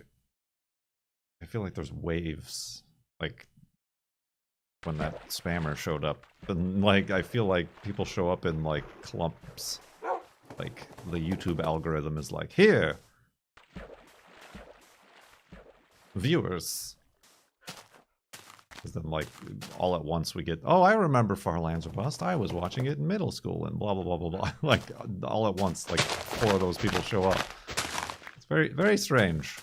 I feel like there's waves. Like, when that spammer showed up. And, like, I feel like people show up in, like, clumps. Like, the YouTube algorithm is like, here! Viewers. Because then, like, all at once we get, oh, I remember Farlands or Bust. I was watching it in middle school and blah, blah, blah, blah, blah. Like, all at once, like, 4 of those people show up. It's very, very strange.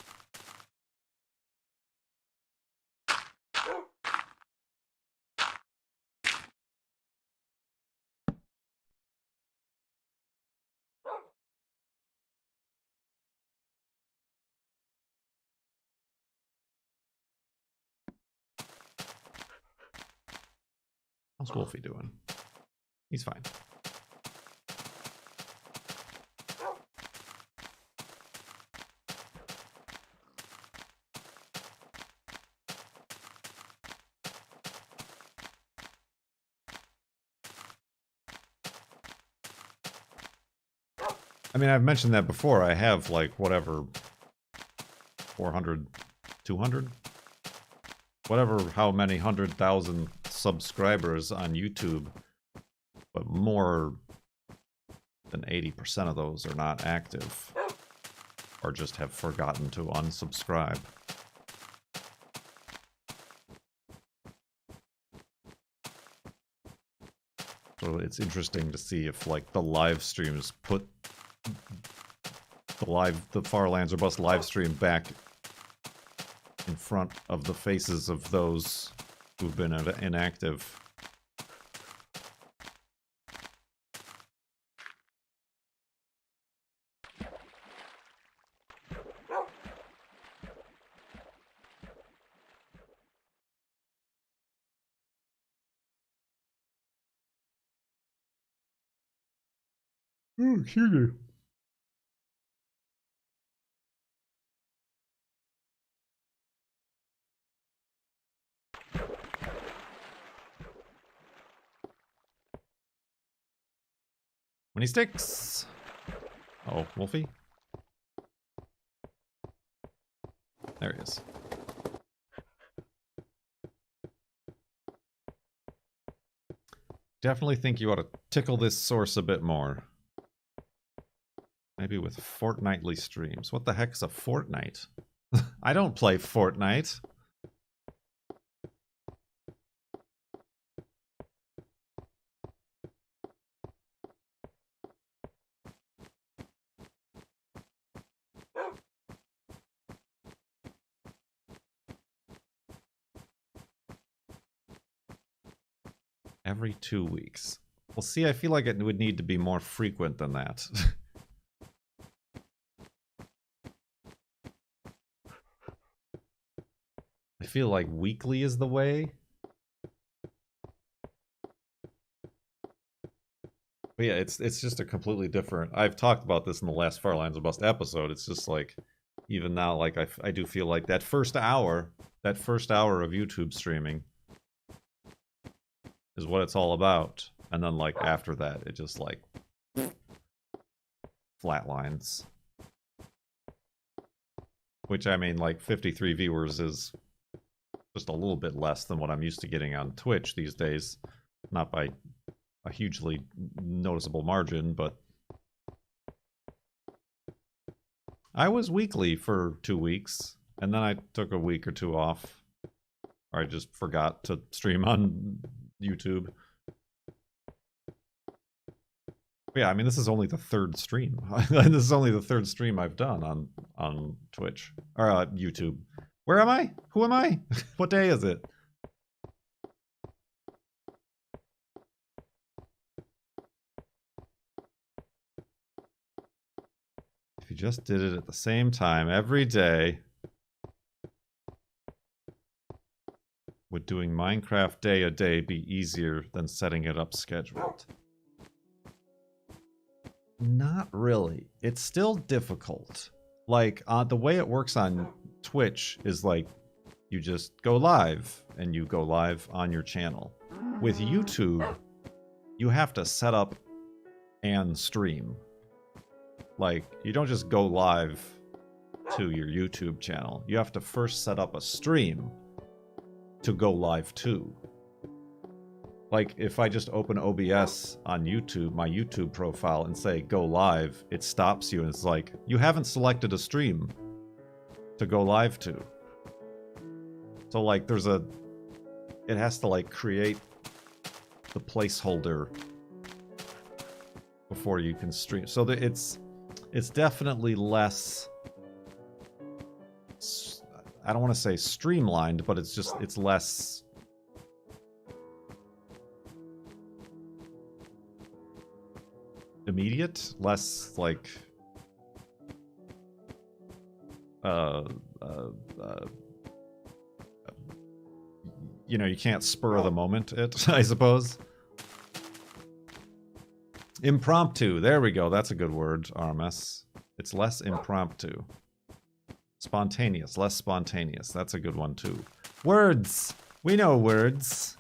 How's Wolfie doing? He's fine. I mean, I've mentioned that before. I have, like, whatever, 400, 200? Whatever, how many 100,000 subscribers on YouTube, but more than 80% of those are not active, or just have forgotten to unsubscribe. So it's interesting to see if, like, the live streams put the Farlands or Bust live stream back in front of the faces of those who've been inactive. Oh, excuse me. When he sticks. Oh, Wolfie. There he is. Definitely think you ought to tickle this source a bit more. Maybe with fortnightly streams. What the heck is a fortnight? I don't play Fortnite. Every 2 weeks. Well, see, I feel like it would need to be more frequent than that. I feel like weekly is the way. But yeah, it's just a completely different... I've talked about this in the last Farlands Bust episode. It's just like, even now, like I do feel like that first hour of YouTube streaming is what it's all about. And then like after that, it just like flatlines. Which, I mean, like 53 viewers is just a little bit less than what I'm used to getting on Twitch these days. Not by a hugely noticeable margin, but I was weekly for 2 weeks, and then I took a week or two off. Or I just forgot to stream on YouTube. But yeah, I mean, this is only the third stream. This is only the third stream I've done on Twitch. Or YouTube. Where am I? Who am I? What day is it? If you just did it at the same time every day, would doing Minecraft day a day be easier than setting it up scheduled? Not really. It's still difficult. Like, the way it works on Twitch is like, you just go live, and you go live on your channel. With YouTube, you have to set up and stream. Like, you don't just go live to your YouTube channel. You have to first set up a stream to go live to. Like, if I just open OBS on YouTube, my YouTube profile, and say go live, it stops you and it's like, you haven't selected a stream to go live to. So like, it has to like create the placeholder before you can stream. So it's definitely less, I don't want to say streamlined, but it's less immediate, less like you know, you can't spur of the moment it, I suppose. Impromptu, there we go, that's a good word, RMS. It's less impromptu. Spontaneous, less spontaneous, that's a good one too. Words! We know words.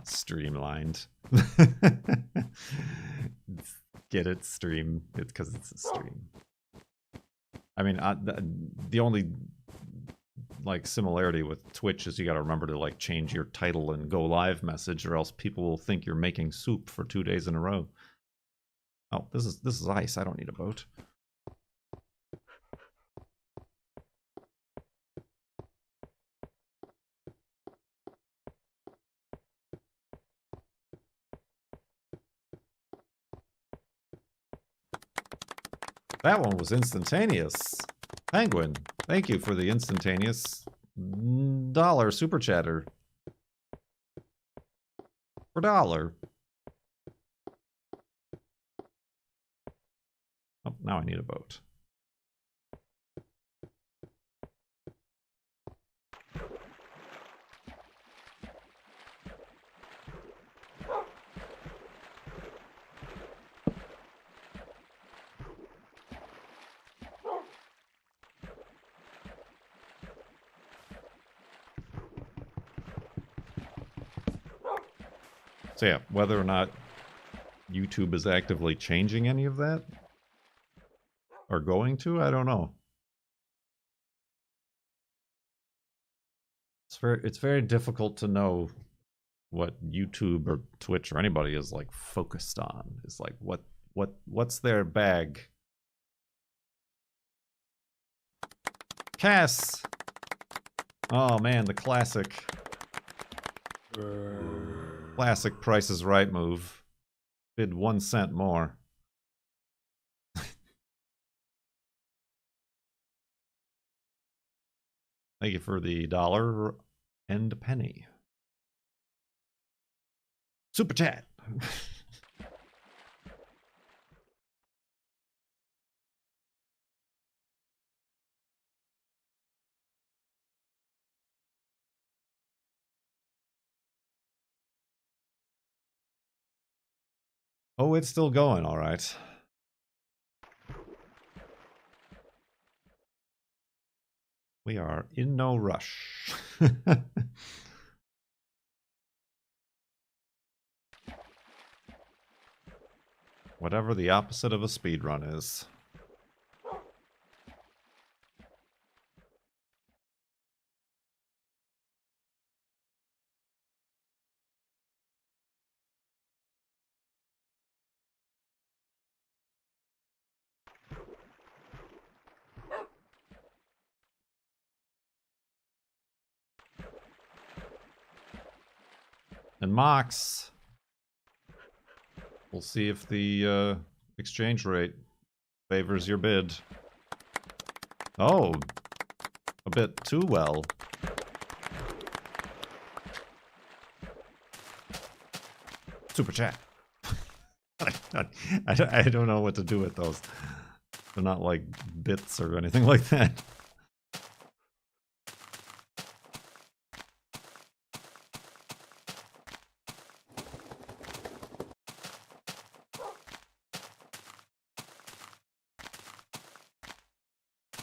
Streamlined. Get it? Stream. It's because it's a stream. I mean, the only like similarity with Twitch is you got to remember to like change your title and go live message, or else people will think you're making soup for 2 days in a row. Oh, this is ice. I don't need a boat. That one was instantaneous. Penguin, thank you for the instantaneous $1 super chatter. For $1. Oh, now I need a boat. So yeah, whether or not YouTube is actively changing any of that, or going to, I don't know. It's very difficult to know what YouTube or Twitch or anybody is like focused on. It's like what's their bag? Cass. Oh man, the classic Price is Right move. Bid 1 cent more. Thank you for the $1 and a penny. Super chat. Oh, it's still going, all right. We are in no rush. Whatever the opposite of a speed run is. And Mox. We'll see if the exchange rate favors your bid. Oh, a bit too well. Super chat. I don't know what to do with those. They're not like bits or anything like that.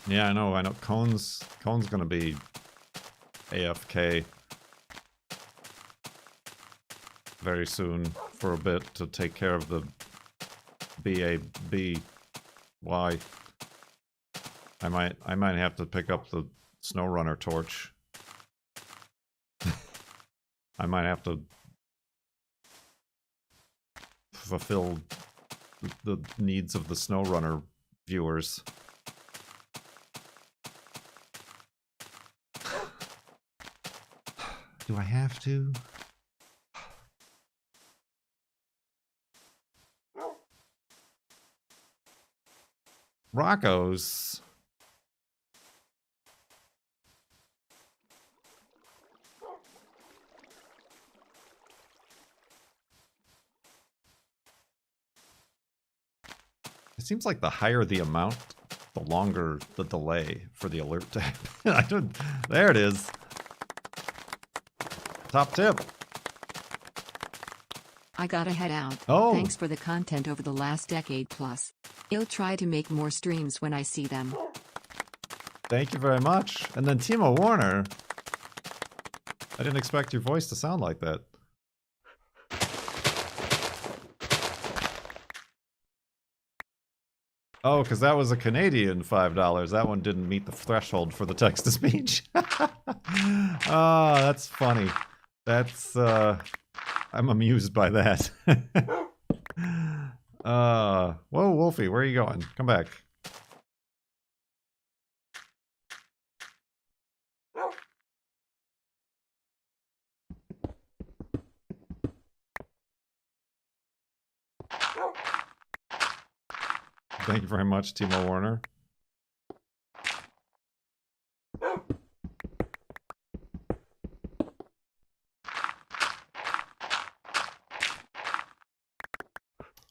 Yeah, I know. Cone's gonna be AFK very soon for a bit to take care of the BABY. I might have to pick up the SnowRunner torch. I might have to fulfill the needs of the SnowRunner viewers. Do I have to? Rocco's. It seems like the higher the amount, the longer the delay for the alert to happen. There it is. Top tip. I gotta head out. Oh. Thanks for the content over the last decade plus. I'll try to make more streams when I see them. Thank you very much. And then Timo Warner. I didn't expect your voice to sound like that. Oh, because that was a Canadian $5. That one didn't meet the threshold for the text-to-speech. Oh, that's funny. That's, I'm amused by that. Whoa, Wolfie, where are you going? Come back. Thank you very much, Timo Warner.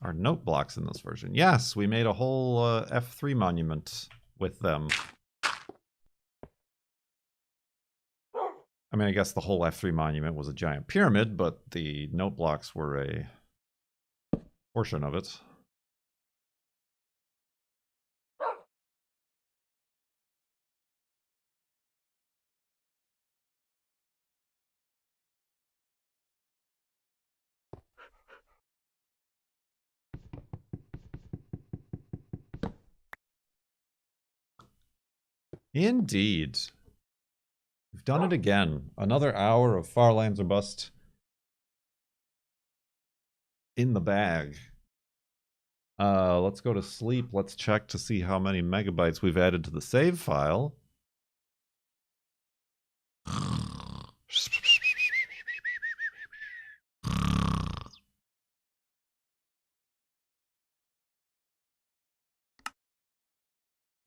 Are note blocks in this version? Yes, we made a whole F3 monument with them. I mean, I guess the whole F3 monument was a giant pyramid, but the note blocks were a portion of it. Indeed. We've done it again. Another hour of Farlands or Bust in the bag. Let's go to sleep. Let's check to see how many megabytes we've added to the save file.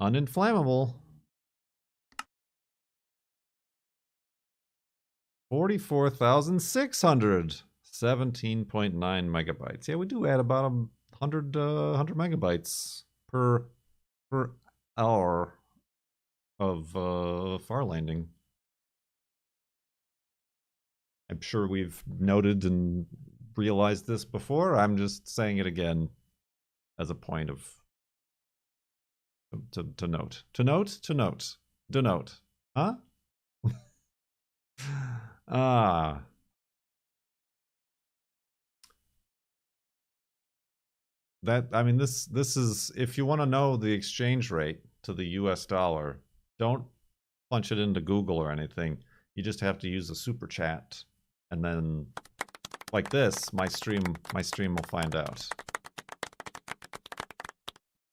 Uninflammable. 44,600. 17.9 megabytes. Yeah, we do add about 100 megabytes per hour of farlanding. I'm sure we've noted and realized this before. I'm just saying it again as a point of to note. To note? To note. Denote. Huh? Ah. I mean, this is, if you want to know the exchange rate to the US dollar, don't punch it into Google or anything. You just have to use a super chat, and then like this, my stream will find out.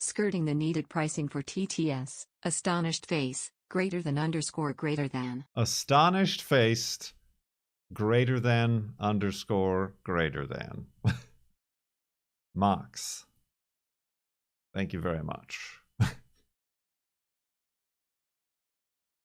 Skirting the needed pricing for TTS. Astonished face, greater than underscore greater than. Astonished faced, greater than underscore greater than. Mox. Thank you very much.